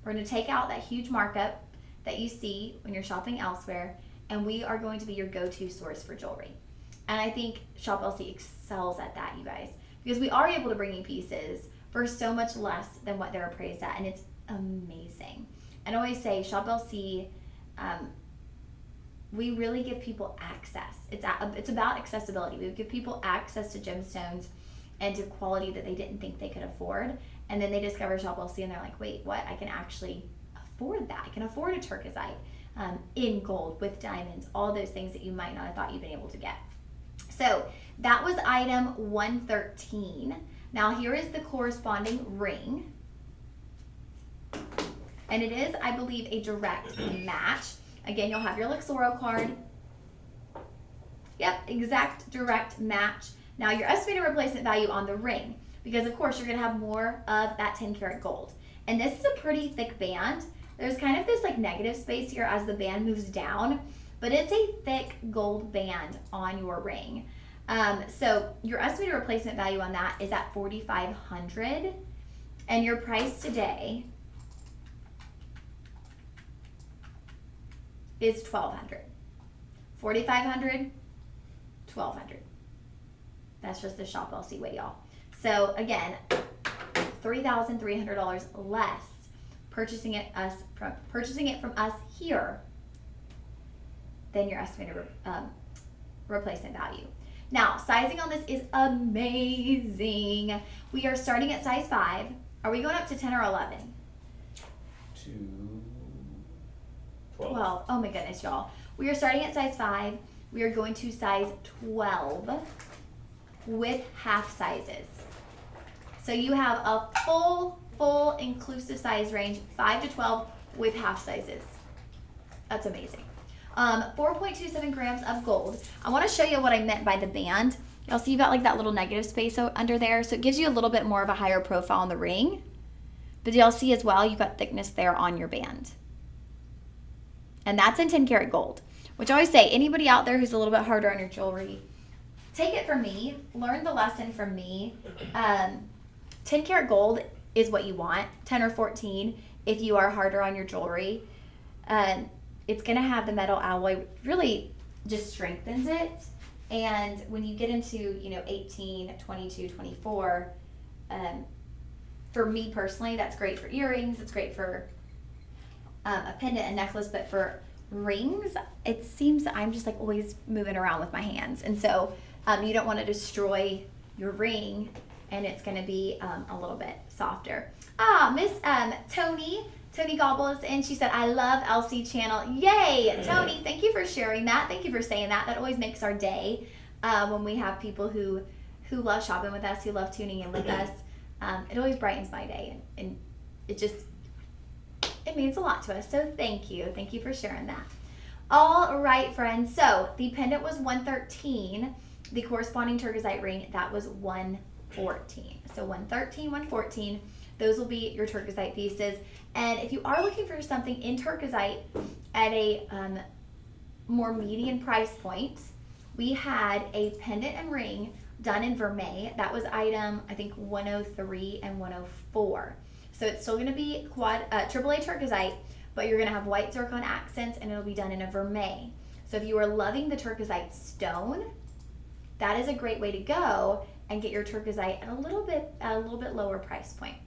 We're going to take out that huge markup that you see when you're shopping elsewhere, and we are going to be your go-to source for jewelry. And I think Shop LC excels at that, you guys, because we are able to bring you pieces for so much less than what they're appraised at, and it's amazing. And I always say, Shop LC, we really give people access. It's about accessibility. We give people access to gemstones and to quality that they didn't think they could afford. And then they discover Shop LC and they're like, wait, what? I can actually afford that. I can afford a turquoisite in gold with diamonds, all those things that you might not have thought you'd been able to get. So that was item 113. Now here is the corresponding ring. And it is, I believe, a direct match. Again, you'll have your Luxoro card. Yep, exact direct match Now your estimated replacement value on the ring, because of course you're gonna have more of that 10 karat gold. And this is a pretty thick band. There's kind of this like negative space here as the band moves down, but it's a thick gold band on your ring. So your estimated replacement value on that is at $4,500, and your price today is $1,200. $4,500, $1,200. That's just the Shop LC way, y'all. So again, $3,300 less purchasing it from us here than your estimated replacement value. Now, sizing on this is amazing. We are starting at size 5. Are we going up to 10 or 11? To 12. 12. Oh my goodness, y'all. We are starting at size 5. We are going to size 12 with half sizes. So you have a full inclusive size range, 5 to 12 with half sizes. That's amazing. 4.27 grams of gold. I want to show you what I meant by the band. Y'all see you got like that little negative space under there, so it gives you a little bit more of a higher profile on the ring. But y'all see as well, you've got thickness there on your band. And that's in 10 karat gold, which I always say, anybody out there who's a little bit harder on your jewelry, take it from me, learn the lesson from me. 10 karat gold is what you want, 10 or 14 if you are harder on your jewelry. It's gonna have the metal alloy, really just strengthens it. And when you get into, 18, 22, 24, for me personally, that's great for earrings, it's great for a pendant and necklace, but for rings, it seems that I'm just like always moving around with my hands. And so you don't want to destroy your ring, and it's going to be a little bit softer. Miss Tony Gobbles, and she said, I love LC channel. Yay, Tony, thank you for sharing that. Thank you for saying that. That always makes our day when we have people who love shopping with us, who love tuning in with us. It always brightens my day, and it means a lot to us. So thank you. Thank you for sharing that. All right, friends. So the pendant was $113. The corresponding turquoisite ring, that was $114. So $113, $114. Those will be your turquoisite pieces. And if you are looking for something in turquoisite at a more median price point, we had a pendant and ring done in vermeil. That was item, I think, 103 and 104. So it's still going to be AAA turquoisite, but you're going to have white zircon accents, and it'll be done in a vermeil. So if you are loving the turquoisite stone, that is a great way to go and get your turquoisite at a little bit lower price point.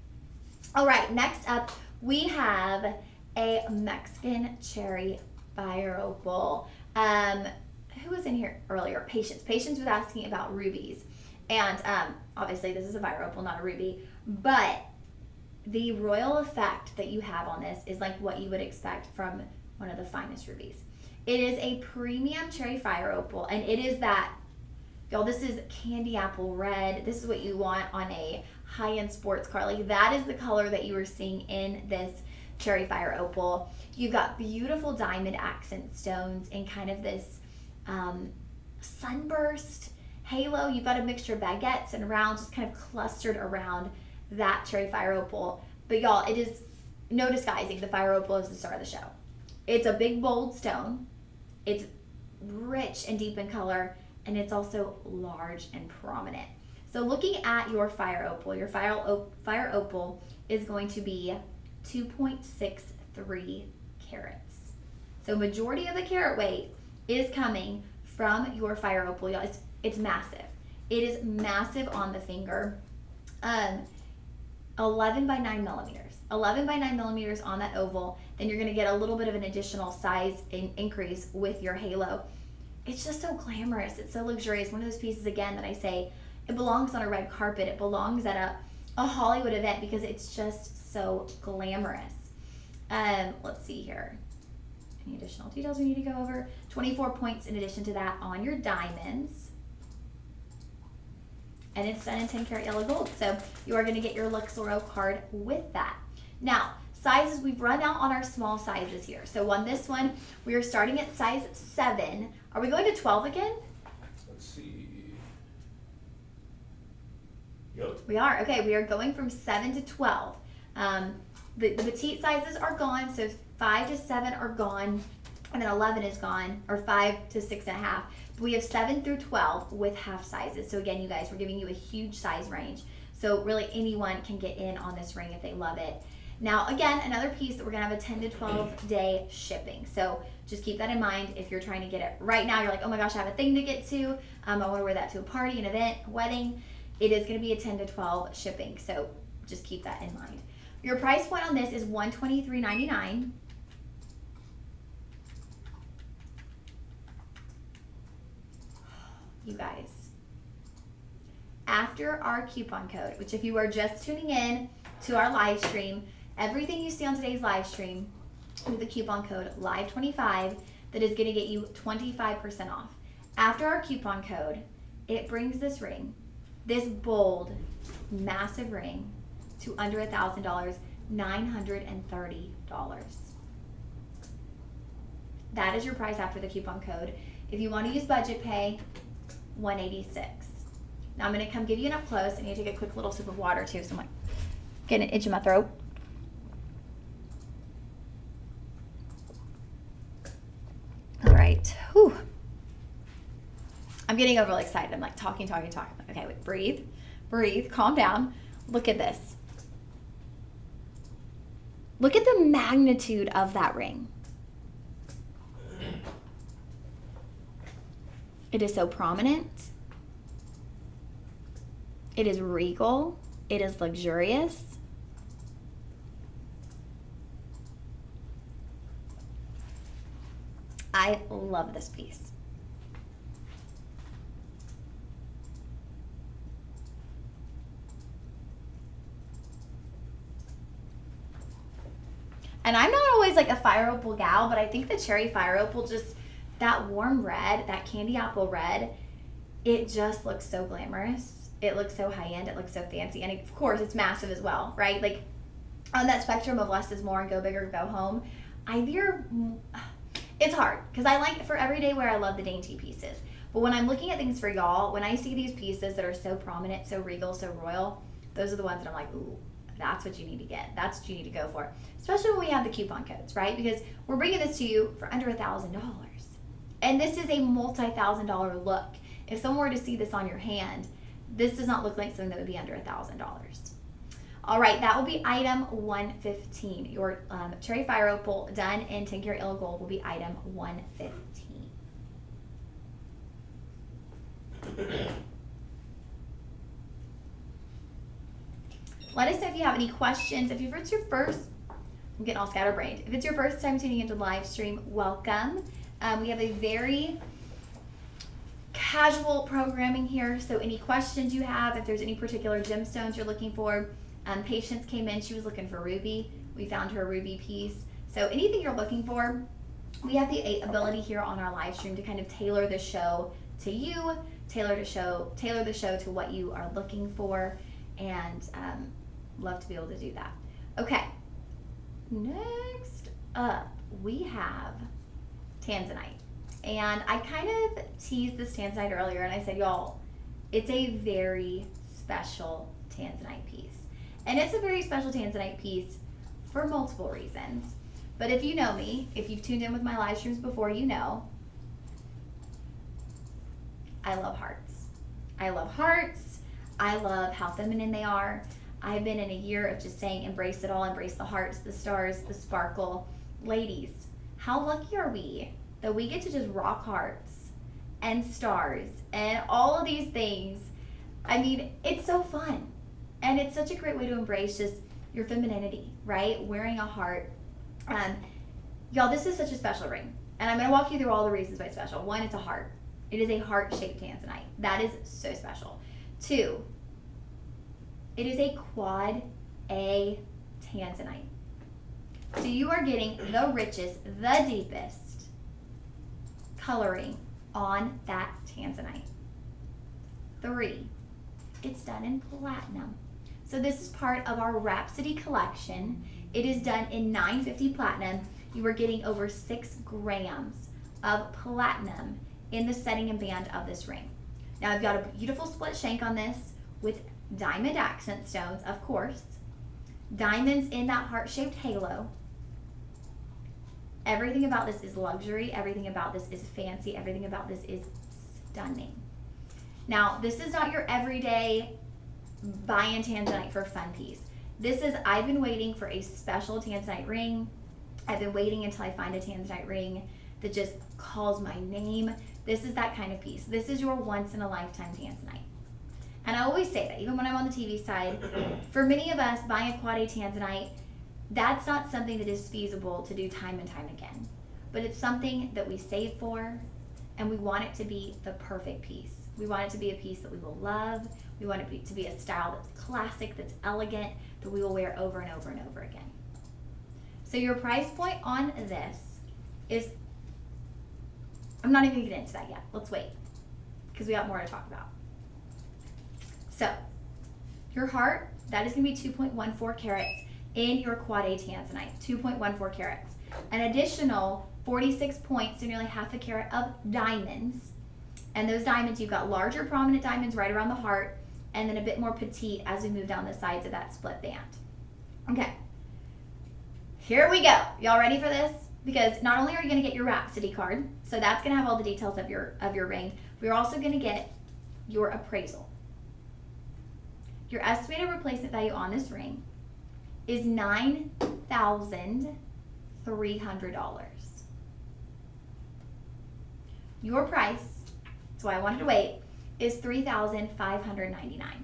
All right, next up we have a Mexican cherry fire opal. Who was in here earlier? Patience was asking about rubies, and obviously this is a fire opal, not a ruby, but the royal effect that you have on this is like what you would expect from one of the finest rubies. It is a premium cherry fire opal, and it is that, y'all, this is candy apple red. This is what you want on a high-end sports car. Like, that is the color that you are seeing in this cherry fire opal. You've got beautiful diamond accent stones in kind of this sunburst halo. You've got a mixture of baguettes and rounds just kind of clustered around that cherry fire opal. But y'all, it is no disguising, the fire opal is the star of the show. It's a big bold stone, it's rich and deep in color, and it's also large and prominent. So looking at your fire opal is going to be 2.63 carats. So majority of the carat weight is coming from your fire opal, y'all. It's massive. It is massive on the finger. 11 by 9 millimeters. 11 by 9 millimeters on that oval. Then you're going to get a little bit of an additional size increase with your halo. It's just so glamorous. It's so luxurious. One of those pieces, again, that I say, it belongs on a red carpet. It belongs at a Hollywood event because it's just so glamorous. Let's see here. Any additional details we need to go over? 24 points in addition to that on your diamonds. And it's done in 10 karat yellow gold. So you are going to get your Luxoro card with that. Now, sizes, we've run out on our small sizes here. So on this one, we are starting at size 7. Are we going to 12 again? Let's see. Yep. We are. Okay, we are going from 7 to 12. The petite sizes are gone, so 5 to 7 are gone, and then 11 is gone, or 5 to 6.5. But we have 7 through 12 with half sizes. So again, you guys, we're giving you a huge size range. So really anyone can get in on this ring if they love it. Now, again, another piece that we're gonna have a 10 to 12 day shipping. So just keep that in mind if you're trying to get it right now. You're like, oh my gosh, I have a thing to get to. I want to wear that to a party, an event, a wedding. It is gonna be a 10 to 12 shipping. So just keep that in mind. Your price point on this is $123.99. You guys, after our coupon code, which if you are just tuning in to our live stream, everything you see on today's live stream with the coupon code LIVE25, that is going to get you 25% off. After our coupon code, it brings this ring, this bold, massive ring, to under $1,000, $930. That is your price after the coupon code. If you want to use budget pay, $186. Now I'm going to come give you an up close. I need to take a quick little sip of water too, so I'm like getting an itch in my throat. All right. Whew. I'm getting overly excited. I'm like talking. Okay, wait, breathe, calm down. Look at this. Look at the magnitude of that ring. It is so prominent. It is regal. It is luxurious. I love this piece. And I'm not always like a fire opal gal, but I think the cherry fire opal, just that warm red, that candy apple red, it just looks so glamorous. It looks so high end. It looks so fancy. And of course, it's massive as well, right? Like on that spectrum of less is more and go big or go home, it's hard because I like, for everyday wear, I love the dainty pieces. But when I'm looking at things for y'all, when I see these pieces that are so prominent, so regal, so royal, those are the ones that I'm like, ooh, that's what you need to get. That's what you need to go for. Especially when we have the coupon codes, right? Because we're bringing this to you for under $1,000. And this is a multi-$1,000 look. If someone were to see this on your hand, this does not look like something that would be under $1,000. All right, that will be item 115. Your cherry fire opal done in 10 karat yellow gold will be item 115. Let us know if you have any questions. If it's your first, I'm getting all scatterbrained. If it's your first time tuning into the live stream, welcome. We have a very casual programming here, so any questions you have, if there's any particular gemstones you're looking for, Patience came in, she was looking for ruby. We found her ruby piece. So anything you're looking for, we have the ability here on our live stream to kind of tailor the show to you, tailor the show to what you are looking for, and love to be able to do that. Okay, next up we have tanzanite. And I kind of teased this tanzanite earlier, and I said, y'all, it's a very special tanzanite piece. And it's a very special tanzanite piece for multiple reasons. But if you know me, if you've tuned in with my live streams before, you know I love hearts. I love hearts. I love how feminine they are. I've been in a year of just saying embrace it all, embrace the hearts, the stars, the sparkle. Ladies, how lucky are we that we get to just rock hearts and stars and all of these things. I mean, it's so fun. And it's such a great way to embrace just your femininity, right? Wearing a heart. Y'all, this is such a special ring. And I'm going to walk you through all the reasons why it's special. One, it's a heart. It is a heart-shaped tanzanite. That is so special. Two, it is a quad A tanzanite. So you are getting the richest, the deepest coloring on that tanzanite. Three, it's done in platinum. So this is part of our Rhapsody collection. It is done in 950 platinum. You are getting over 6 grams of platinum in the setting and band of this ring. Now I've got a beautiful split shank on this with diamond accent stones, of course, diamonds in that heart-shaped halo. Everything about this is luxury. Everything about this is fancy. Everything about this is stunning. Now, this is not your everyday buy-in tanzanite for fun piece. This is, I've been waiting for a special tanzanite ring. I've been waiting until I find a tanzanite ring that just calls my name. This is that kind of piece. This is your once-in-a-lifetime tanzanite. And I always say that, even when I'm on the TV side, for many of us, buying a quad A tanzanite, that's not something that is feasible to do time and time again. But it's something that we save for, and we want it to be the perfect piece. We want it to be a piece that we will love. We want it to be a style that's classic, that's elegant, that we will wear over and over and over again. So your price point on this is, I'm not even gonna get into that yet. Let's wait, because we got more to talk about. So your heart, that is gonna be 2.14 carats in your quad A tanzanite, 2.14 carats. An additional 46 points, so nearly half a carat of diamonds. And those diamonds, you've got larger prominent diamonds right around the heart, and then a bit more petite as we move down the sides of that split band. Okay, here we go. Y'all ready for this? Because not only are you gonna get your Rhapsody card, so that's gonna have all the details of your ring, we're also gonna get your appraisal. Your estimated replacement value on this ring is $9,300. Your price, that's why I wanted to wait, is $3,599.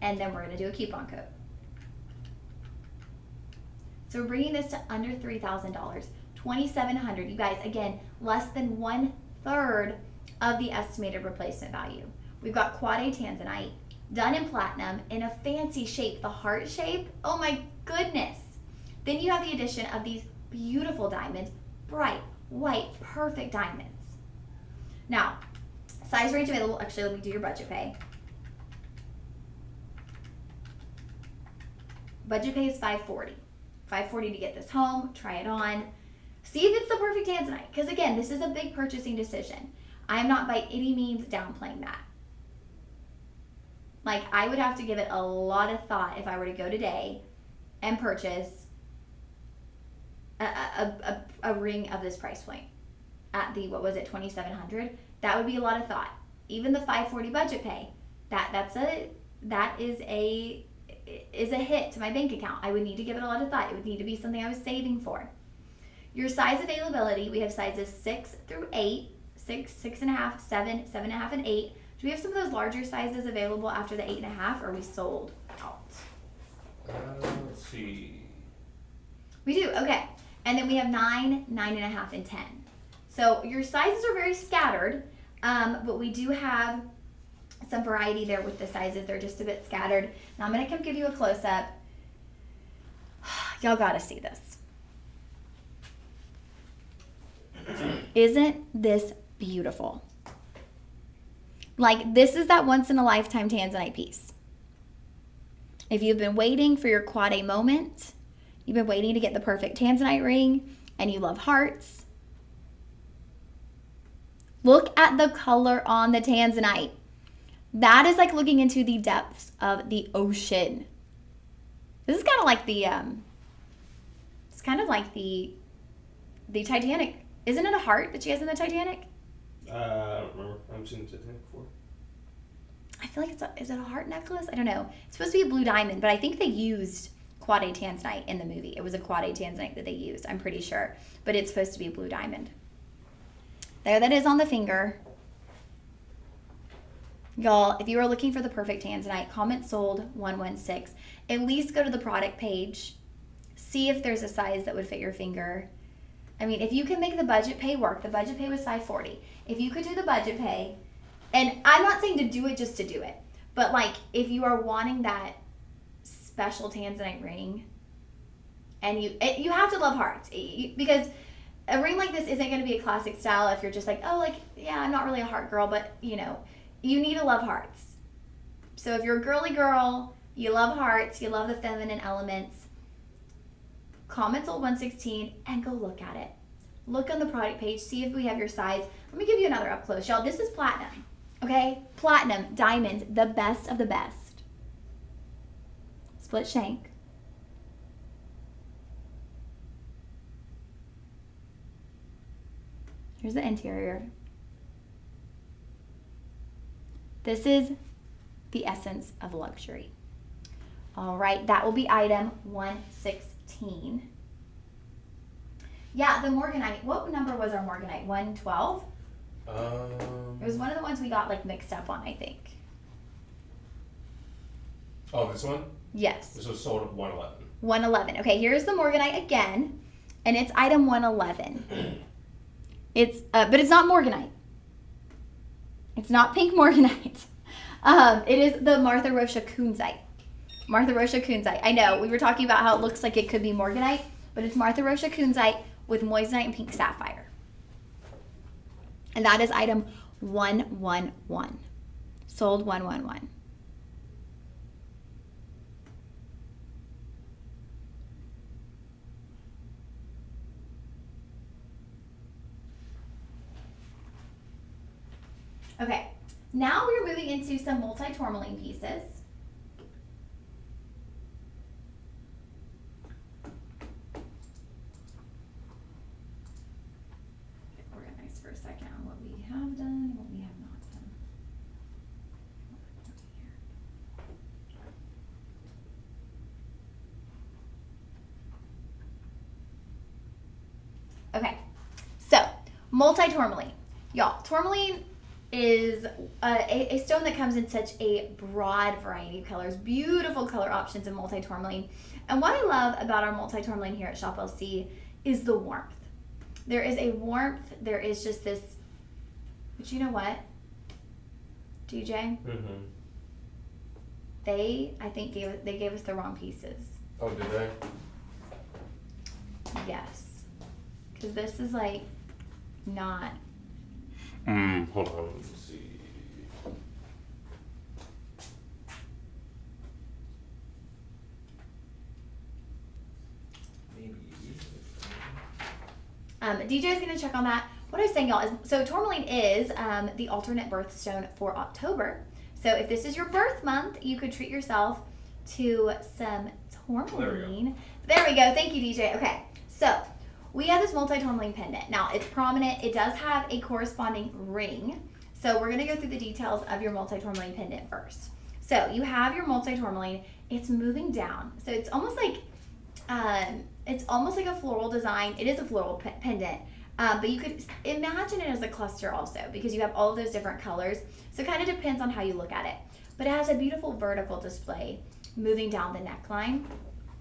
And then we're gonna do a coupon code. So we're bringing this to under $3,000, $2,700. You guys, again, less than 1/3 of the estimated replacement value. We've got quad A tanzanite, done in platinum, in a fancy shape, the heart shape. Oh my goodness. Then you have the addition of these beautiful diamonds, bright, white, perfect diamonds. Now, size range available, actually let me do your budget pay. Budget pay is $540. $540 to get this home, try it on, see if it's the perfect tanzanite. Because again, this is a big purchasing decision. I'm not by any means downplaying that. Like, I would have to give it a lot of thought if I were to go today and purchase a ring of this price point at the, what was it, $2,700? That would be a lot of thought. Even the $540 budget pay, that is a hit to my bank account. I would need to give it a lot of thought. It would need to be something I was saving for. Your size availability, we have sizes 6 through 8, 6, 6.5, 7, 7.5, and 8. Do we have some of those larger sizes available after the 8.5, or are we sold out? Let's see. We do, okay. And then we have 9, 9.5, and 10. So your sizes are very scattered, but we do have some variety there with the sizes. They're just a bit scattered. Now I'm gonna come give you a close-up. Y'all gotta see this. Isn't this beautiful? Like, this is that once-in-a-lifetime tanzanite piece. If you've been waiting for your quad A moment, you've been waiting to get the perfect tanzanite ring, and you love hearts, look at the color on the tanzanite. That is like looking into the depths of the ocean. This is kind of like the, it's kind of like the Titanic. Isn't it a heart that she has in the Titanic? I don't remember. I haven't seen the Titanic before. I feel like is it a heart necklace? I don't know. It's supposed to be a blue diamond, but I think they used quad A tanzanite in the movie. It was a quad A tanzanite that they used, I'm pretty sure. But it's supposed to be a blue diamond. There that is on the finger. Y'all, if you are looking for the perfect tanzanite, comment sold 116. At least go to the product page. See if there's a size that would fit your finger. I mean, if you can make the budget pay work, the budget pay was $540. If you could do the budget pay, and I'm not saying to do it just to do it, but like if you are wanting that special tanzanite ring, and you have to love hearts, because a ring like this isn't going to be a classic style if you're just like, oh, like, yeah, I'm not really a heart girl, but you need to love hearts. So if you're a girly girl, you love hearts, you love the feminine elements, comment sold 116 and go look at it. Look on the product page, see if we have your size. Let me give you another up close. Y'all, this is platinum. Okay, platinum, diamond, the best of the best. Split shank. Here's the interior. This is the essence of luxury. All right, that will be item 116. Yeah, the Morganite. What number was our Morganite? 112? It was one of the ones we got like mixed up on, I think. Oh, this one? Yes. This was sold at 111. 111. Okay, here's the Morganite again, and it's item 111. But it's not Morganite. It's not pink Morganite. It is the Martha Rocha Kunzite. Martha Rocha Kunzite. I know, we were talking about how it looks like it could be Morganite, but it's Martha Rocha Kunzite with moissanite and pink sapphire. And that is item 111. Sold 111. Okay, now we're moving into some multi-tourmaline pieces. Organize for a second on what we have done and what we have not done. Okay, so multi-tourmaline. Y'all, tourmaline is a stone that comes in such a broad variety of colors, beautiful color options in multi-tourmaline. And what I love about our multi-tourmaline here at Shop LC is the warmth. There is a warmth, there is just this, but you know what, DJ? Mm-hmm. They, I think, they gave us the wrong pieces. Oh, did they? Yes. Because this is like not. Hold on, let me see. DJ is going to check on that. What I was saying, y'all, is so tourmaline is the alternate birthstone for October. So if this is your birth month, you could treat yourself to some tourmaline. There we go. Thank you, DJ. Okay, so we have this multi-tourmaline pendant. Now, it's prominent. It does have a corresponding ring. So we're going to go through the details of your multi-tourmaline pendant first. So you have your multi-tourmaline. It's moving down. So it's almost like a floral design. It is a floral pendant. But you could imagine it as a cluster also because you have all of those different colors. So it kind of depends on how you look at it. But it has a beautiful vertical display moving down the neckline.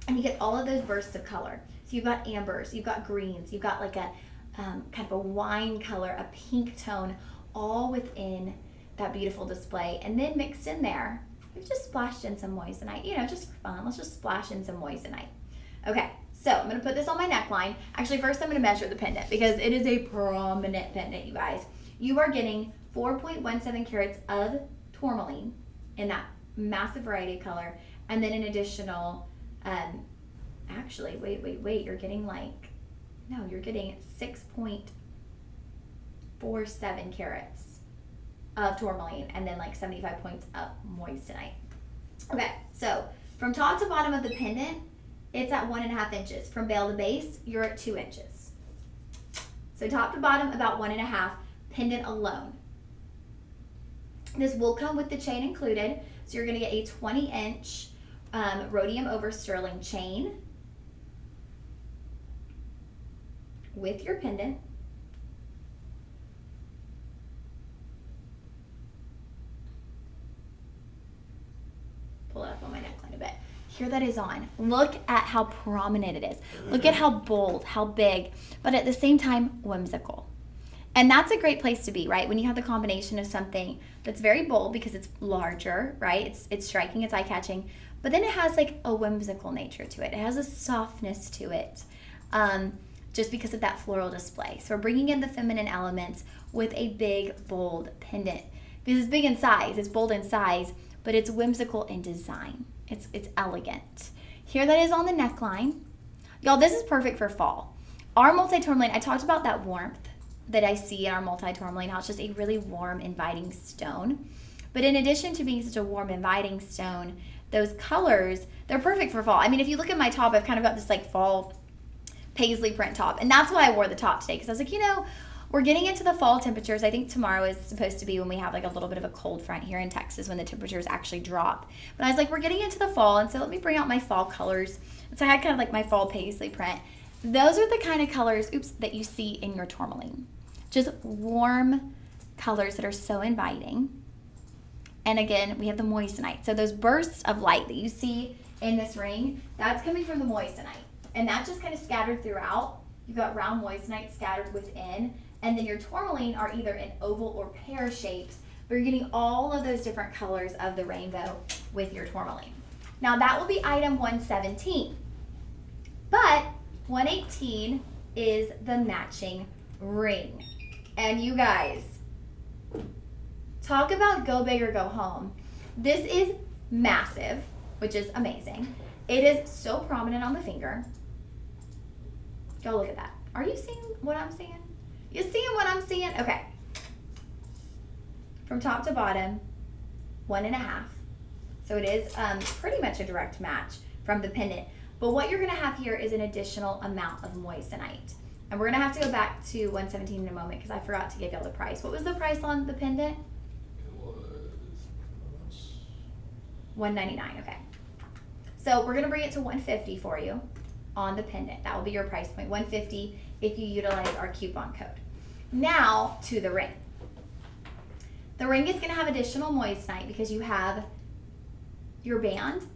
And you get all of those bursts of color. So you've got ambers, you've got greens, you've got like a kind of a wine color, a pink tone, all within that beautiful display. And then mixed in there, we've just splashed in some moissanite, just for fun. Let's just splash in some moissanite. Okay, so I'm gonna put this on my neckline. Actually, first I'm gonna measure the pendant because it is a prominent pendant, you guys. You are getting 4.17 carats of tourmaline in that massive variety of color, and then an additional, actually, wait, you're getting you're getting 6.47 carats of tourmaline, and then like 75 points of moissanite. Okay, so from top to bottom of the pendant, it's at 1.5 inches. From bail to base, you're at 2 inches. So top to bottom, about 1.5, pendant alone. This will come with the chain included. So you're gonna get a 20-inch rhodium over sterling chain with your pendant. Pull it up on my neckline a bit. Here that is on. Look at how prominent it is. Look at how bold, how big, but at the same time, whimsical. And that's a great place to be, right? When you have the combination of something that's very bold because it's larger, right? It's striking, it's eye-catching, but then it has like a whimsical nature to it. It has a softness to it, just because of that floral display. So we're bringing in the feminine elements with a big, bold pendant. Because it's big in size, it's bold in size, but it's whimsical in design. It's elegant. Here that is on the neckline. Y'all, this is perfect for fall. Our multi-tourmaline, I talked about that warmth. that I see in our multi-tourmaline house, just a really warm, inviting stone. But in addition to being such a warm, inviting stone, those colors, they're perfect for fall. I mean, if you look at my top, I've kind of got this like fall paisley print top. And that's why I wore the top today, because I was like, you know, we're getting into the fall temperatures. I think tomorrow is supposed to be when we have like a little bit of a cold front here in Texas, when the temperatures actually drop. But I was like, we're getting into the fall, and so let me bring out my fall colors. And so I had kind of like my fall paisley print. Those are the kind of colors, that you see in your tourmaline. Just warm colors that are so inviting. And again, we have the moissanite. So those bursts of light that you see in this ring, that's coming from the moissanite. And that's just kind of scattered throughout. You've got round moissanite scattered within. And then your tourmaline are either in oval or pear shapes, but you're getting all of those different colors of the rainbow with your tourmaline. Now that will be item 117. But 118 is the matching ring. And you guys, talk about go big or go home. This is massive, which is amazing. It is so prominent on the finger. Go look at that. Are you seeing what I'm seeing? You seeing what I'm seeing? Okay. From top to bottom, 1.5. So it is pretty much a direct match from the pendant. But what you're gonna have here is an additional amount of moissanite. And we're gonna have to go back to 117 in a moment because I forgot to give y'all the price. What was the price on the pendant? It was $199, okay. So we're gonna bring it to $150 for you on the pendant. That will be your price point, $150 if you utilize our coupon code. Now to the ring. The ring is gonna have additional moissanite because you have your band.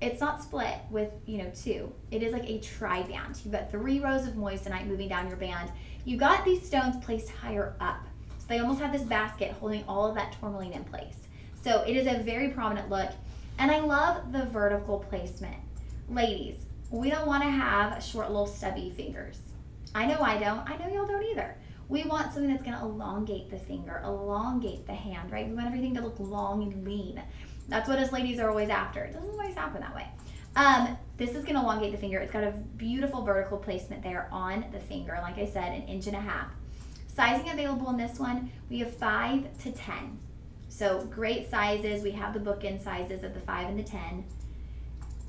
It's not split with, two. It is like a tri-band. You've got 3 rows of moissanite moving down your band. You got these stones placed higher up. So they almost have this basket holding all of that tourmaline in place. So it is a very prominent look. And I love the vertical placement. Ladies, we don't want to have short little stubby fingers. I know I don't. I know y'all don't either. We want something that's going to elongate the finger, elongate the hand, right? We want everything to look long and lean. That's what us ladies are always after. It doesn't always happen that way. This is going to elongate the finger. It's got a beautiful vertical placement there on the finger. Like I said, 1.5 inches. Sizing available in this one, we have 5 to 10. So great sizes. We have the bookend sizes of the 5 and the 10.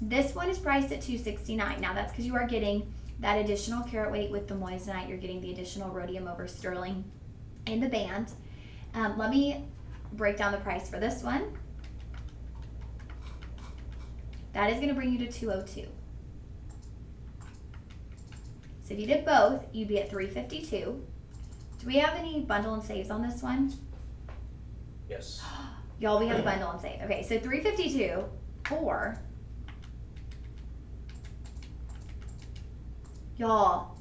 This one is priced at $269. Now that's because you are getting that additional carat weight with the moissanite. You're getting the additional rhodium over sterling in the band. Let me break down the price for this one. That is going to bring you to $202. So if you did both, you'd be at $352. Do we have any bundle and saves on this one? Yes. Y'all, we have a bundle and save. Okay, so $352 or y'all,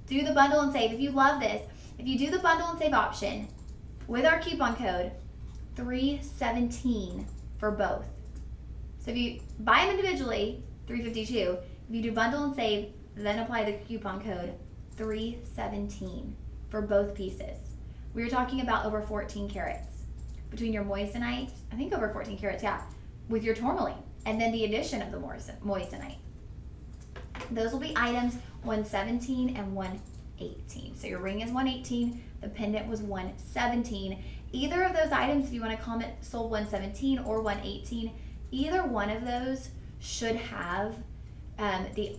do the bundle and save. If you love this, if you do the bundle and save option with our coupon code, $317 for both. So if you buy them individually, $352. If you do bundle and save, then apply the coupon code, $317 for both pieces. We were talking about over 14 carats between your moissanite, I think over 14 carats, yeah, with your tourmaline, and then the addition of the moissanite. Those will be items 117 and 118. So your ring is 118, the pendant was 117. Either of those items, if you want to comment sold 117 or 118, either one of those should have the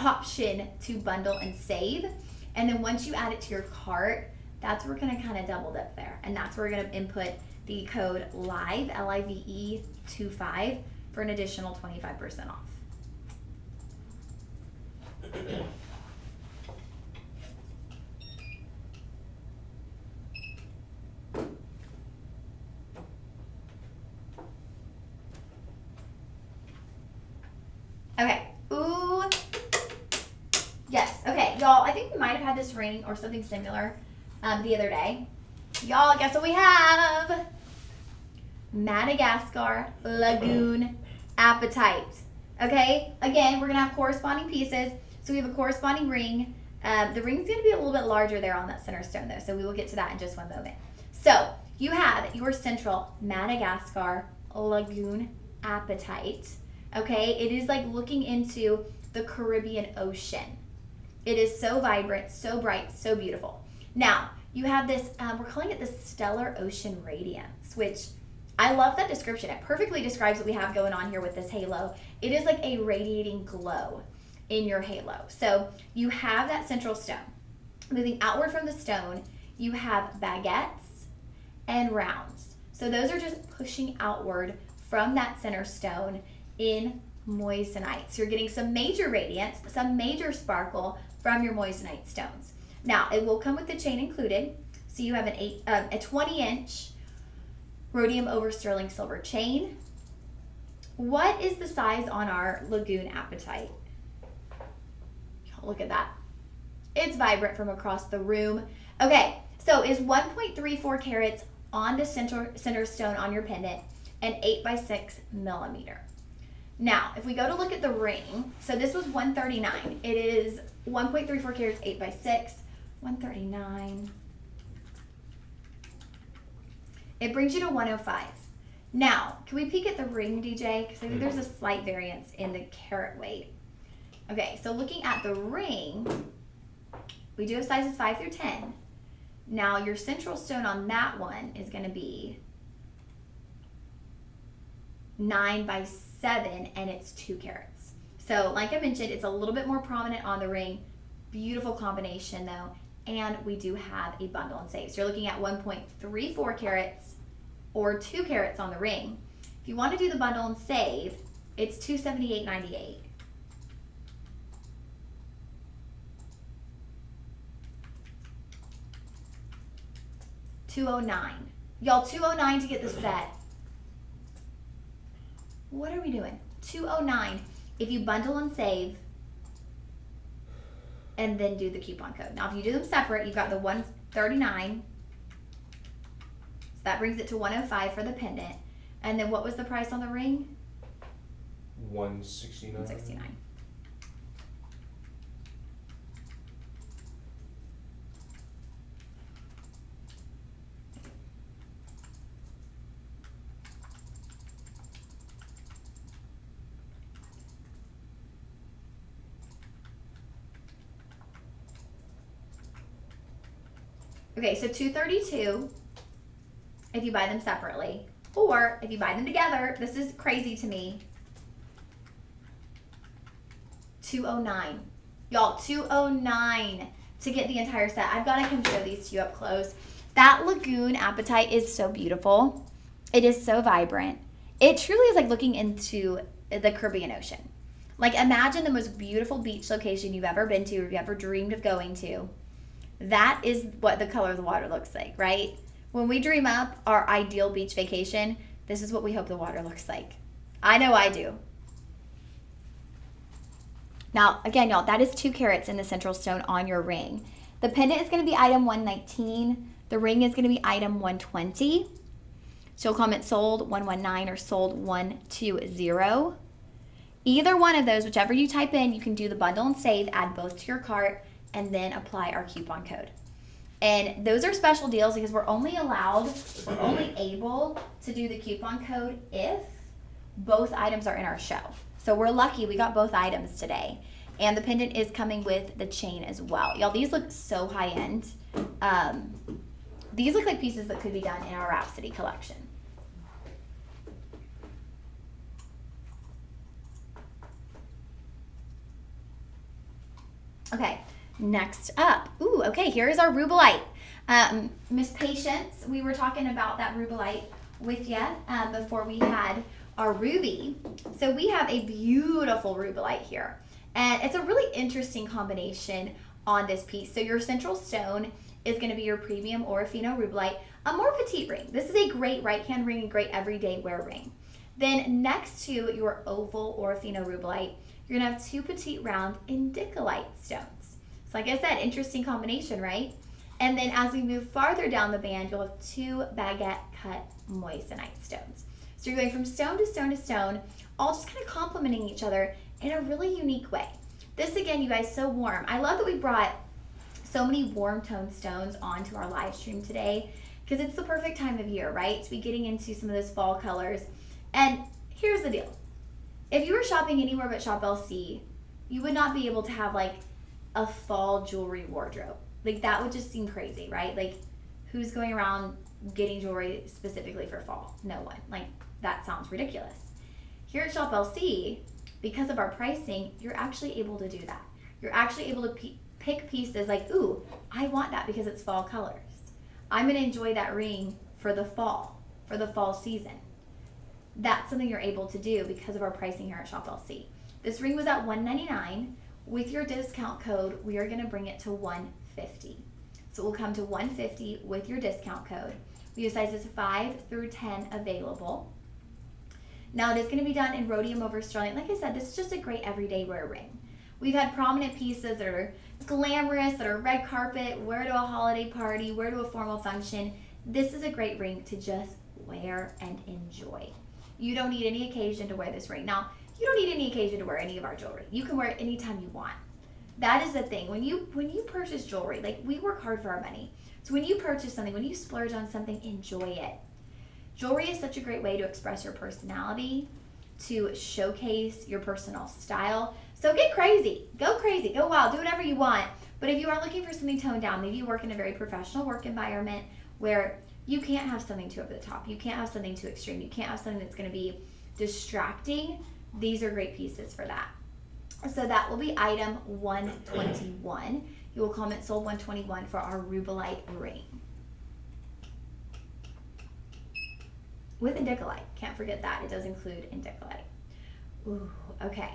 option to bundle and save. And then once you add it to your cart, that's where we're going to kind of double dip there. And that's where we're going to input the code LIVE, LIVE 25 for an additional 25% off. Okay. Ooh. Yes. Okay, y'all, I think we might have had this ring or something similar the other day. Y'all, guess what we have? Madagascar Lagoon Appetite. Okay, again, we're gonna have corresponding pieces. So we have a corresponding ring. The ring's gonna be a little bit larger there on that center stone though, so we will get to that in just one moment. So you have your central Madagascar Lagoon Appetite. Okay, it is like looking into the Caribbean Ocean. It is so vibrant, so bright, so beautiful. Now, you have this, we're calling it the Stellar Ocean Radiance, which I love that description. It perfectly describes what we have going on here with this halo. It is like a radiating glow in your halo. So you have that central stone. Moving outward from the stone, you have baguettes and rounds. So those are just pushing outward from that center stone in moissanite. So you're getting some major radiance, some major sparkle from your moissanite stones. Now, it will come with the chain included. So you have a 20-inch rhodium over sterling silver chain. What is the size on our Lagoon Apatite? Look at that. It's vibrant from across the room. Okay, so is 1.34 carats on the center stone on your pendant and 8x6 millimeter. Now, if we go to look at the ring, so this was 139. It is 1.34 carats, 8x6, 139. It brings you to 105. Now, can we peek at the ring, DJ? Because I think there's a slight variance in the carat weight. Okay, so looking at the ring, we do have sizes 5 through 10. Now, your central stone on that one is going to be 9x7, and it's 2 carats. So, like I mentioned, it's a little bit more prominent on the ring. Beautiful combination, though. And we do have a bundle and save. So you're looking at 1.34 carats or 2 carats on the ring. If you want to do the bundle and save, it's $278.98. $209. Y'all, $209 to get the set. What are we doing? $209 if you bundle and save and then do the coupon code. Now, if you do them separate, you've got the $139. So that brings it to $105 for the pendant. And then what was the price on the ring? $169. $169. Okay, so $232 if you buy them separately, or if you buy them together. This is crazy to me. $209. Y'all, $209 to get the entire set. I've got to come show these to you up close. That Lagoon Apatite is so beautiful. It is so vibrant. It truly is like looking into the Caribbean Ocean. Like, imagine the most beautiful beach location you've ever been to or you've ever dreamed of going to. That is what the color of the water looks like, right? When we dream up our ideal beach vacation, this is what we hope the water looks like. I know I do. Now, again, y'all, that is 2 carats in the central stone on your ring. The pendant is going to be item 119. The ring is going to be item 120. So comment sold 119 or sold 120. Either one of those, whichever you type in, you can do the bundle and save, add both to your cart, and then apply our coupon code. And those are special deals because we're only able to do the coupon code if both items are in our show. So we're lucky we got both items today. And the pendant is coming with the chain as well. Y'all, these look so high end. These look like pieces that could be done in our Rhapsody collection. Okay. Next up, okay, here's our rubellite. Miss Patience, we were talking about that rubellite with you before we had our ruby. So we have a beautiful rubellite here. And it's a really interesting combination on this piece. So your central stone is going to be your premium Orofino rubellite, a more petite ring. This is a great right-hand ring and great everyday wear ring. Then next to your oval Orofino rubellite, you're going to have 2 petite round indicolite stones. So like I said, interesting combination, right? And then as we move farther down the band, you'll have 2 baguette cut moissanite stones. So you're going from stone to stone to stone, all just kind of complementing each other in a really unique way. This, again, you guys, so warm. I love that we brought so many warm tone stones onto our live stream today because it's the perfect time of year, right? To be getting into some of those fall colors. And here's the deal. If you were shopping anywhere but Shop LC, you would not be able to have like a fall jewelry wardrobe. Like that would just seem crazy, right? Like who's going around getting jewelry specifically for fall? No one. Like that sounds ridiculous. Here at Shop LC, because of our pricing, you're actually able to do that. You're actually able to pick pieces like, ooh, I want that because it's fall colors. I'm gonna enjoy that ring for the fall season. That's something you're able to do because of our pricing here at Shop LC. This ring was at $199. With your discount code, we are gonna bring it to $150. So it will come to $150 with your discount code. We have sizes 5 through 10 available. Now it is going to be done in rhodium over sterling. Like I said, this is just a great everyday wear ring. We've had prominent pieces that are glamorous, that are red carpet, wear to a holiday party, wear to a formal function. This is a great ring to just wear and enjoy. You don't need any occasion to wear this ring. Now, you don't need any occasion to wear any of our jewelry. You can wear it anytime you want. That is the thing. When you purchase jewelry, like we work hard for our money. So when you purchase something, when you splurge on something, enjoy it. Jewelry is such a great way to express your personality, to showcase your personal style. So get crazy, go wild, do whatever you want. But if you are looking for something toned down, maybe you work in a very professional work environment where you can't have something too over the top. You can't have something too extreme. You can't have something that's going to be distracting. These are great pieces for that. So that will be item 121. You will comment sold 121 for our rubellite ring. With indicolite. Can't forget that. It does include indicolite. Ooh, okay.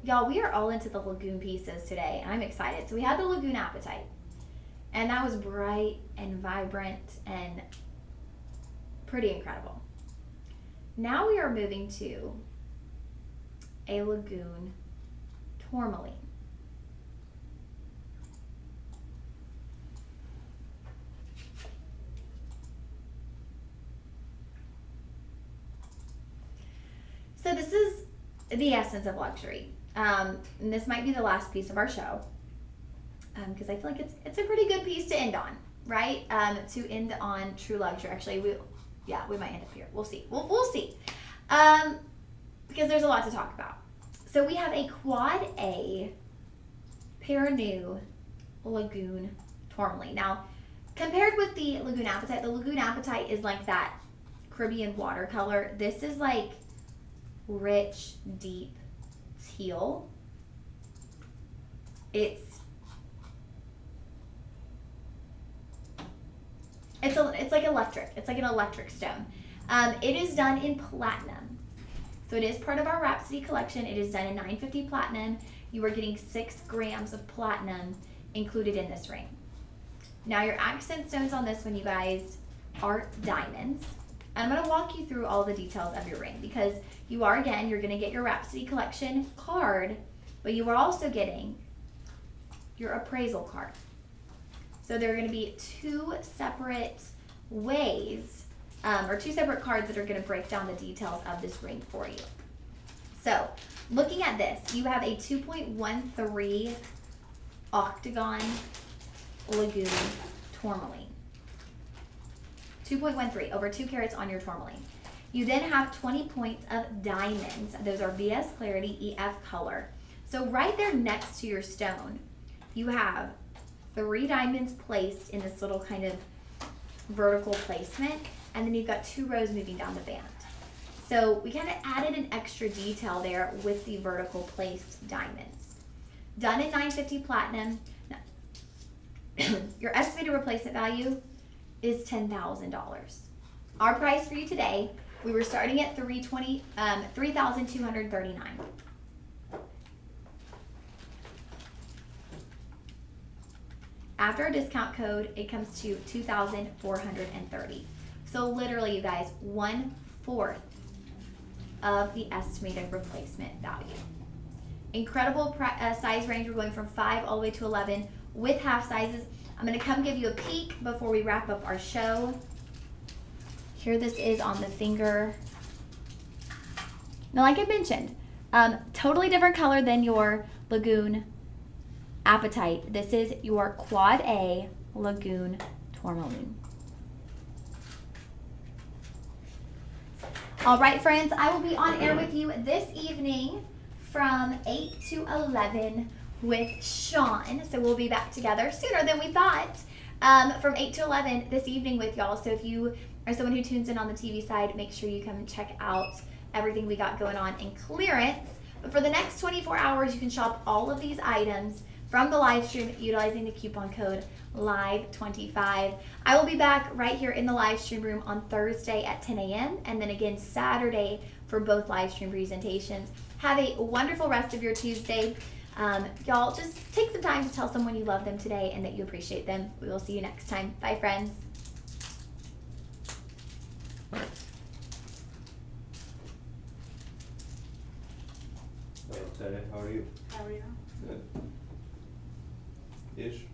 Y'all, we are all into the lagoon pieces today, and I'm excited. So we had the lagoon apatite, and that was bright and vibrant and pretty incredible. Now we are moving to a lagoon tourmaline. So this is the essence of luxury. And this might be the last piece of our show because I feel like it's a pretty good piece to end on, right? To end on true luxury. Actually, we might end up here. We'll see. We'll see. Because there's a lot to talk about. So we have a Quad A Peranu Lagoon tourmaline. Now, compared with the Lagoon Apatite is like that Caribbean watercolor. This is like rich, deep teal. It's like electric. It's like an electric stone. It is done in platinum. So it is part of our Rhapsody collection. It is done in 950 platinum. You are getting 6 grams of platinum included in this ring. Now your accent stones on this one, you guys, are diamonds. I'm going to walk you through all the details of your ring because you're going to get your Rhapsody collection card, but you are also getting your appraisal card. So there are going to be 2 separate ways, or 2 separate cards that are going to break down the details of this ring for you. So looking at this, you have a 2.13 octagon lagoon tourmaline. 2.13, over 2 carats on your tourmaline. You then have 20 points of diamonds. Those are VS Clarity EF color. So right there next to your stone, you have 3 diamonds placed in this little kind of vertical placement, and then you've got 2 rows moving down the band. So we kind of added an extra detail there with the vertical placed diamonds. Done in 950 platinum. Your estimated replacement value is $10,000. Our price for you today, we were starting at $3,239. After a discount code, it comes to $2,430. So literally, you guys, 1/4 of the estimated replacement value. Incredible size range. We're going from 5 all the way to 11 with half sizes. I'm going to come give you a peek before we wrap up our show. Here this is on the finger. Now, like I mentioned, totally different color than your Lagoon Apatite. This is your Quad A Lagoon Tourmaline. All right, friends, I will be on air with you this evening from 8 to 11 with Sean. So we'll be back together sooner than we thought, from 8 to 11 this evening with y'all. So if you are someone who tunes in on the TV side, make sure you come and check out everything we got going on in clearance. But for the next 24 hours, you can shop all of these items from the live stream utilizing the coupon code LIVE25. I will be back right here in the live stream room on Thursday at 10 a.m. and then again Saturday for both live stream presentations. Have a wonderful rest of your Tuesday. Y'all just take some time to tell someone you love them today and that you appreciate them. We will see you next time. Bye, friends. Hello, Teddy. How are you? How are you? Good. Ish.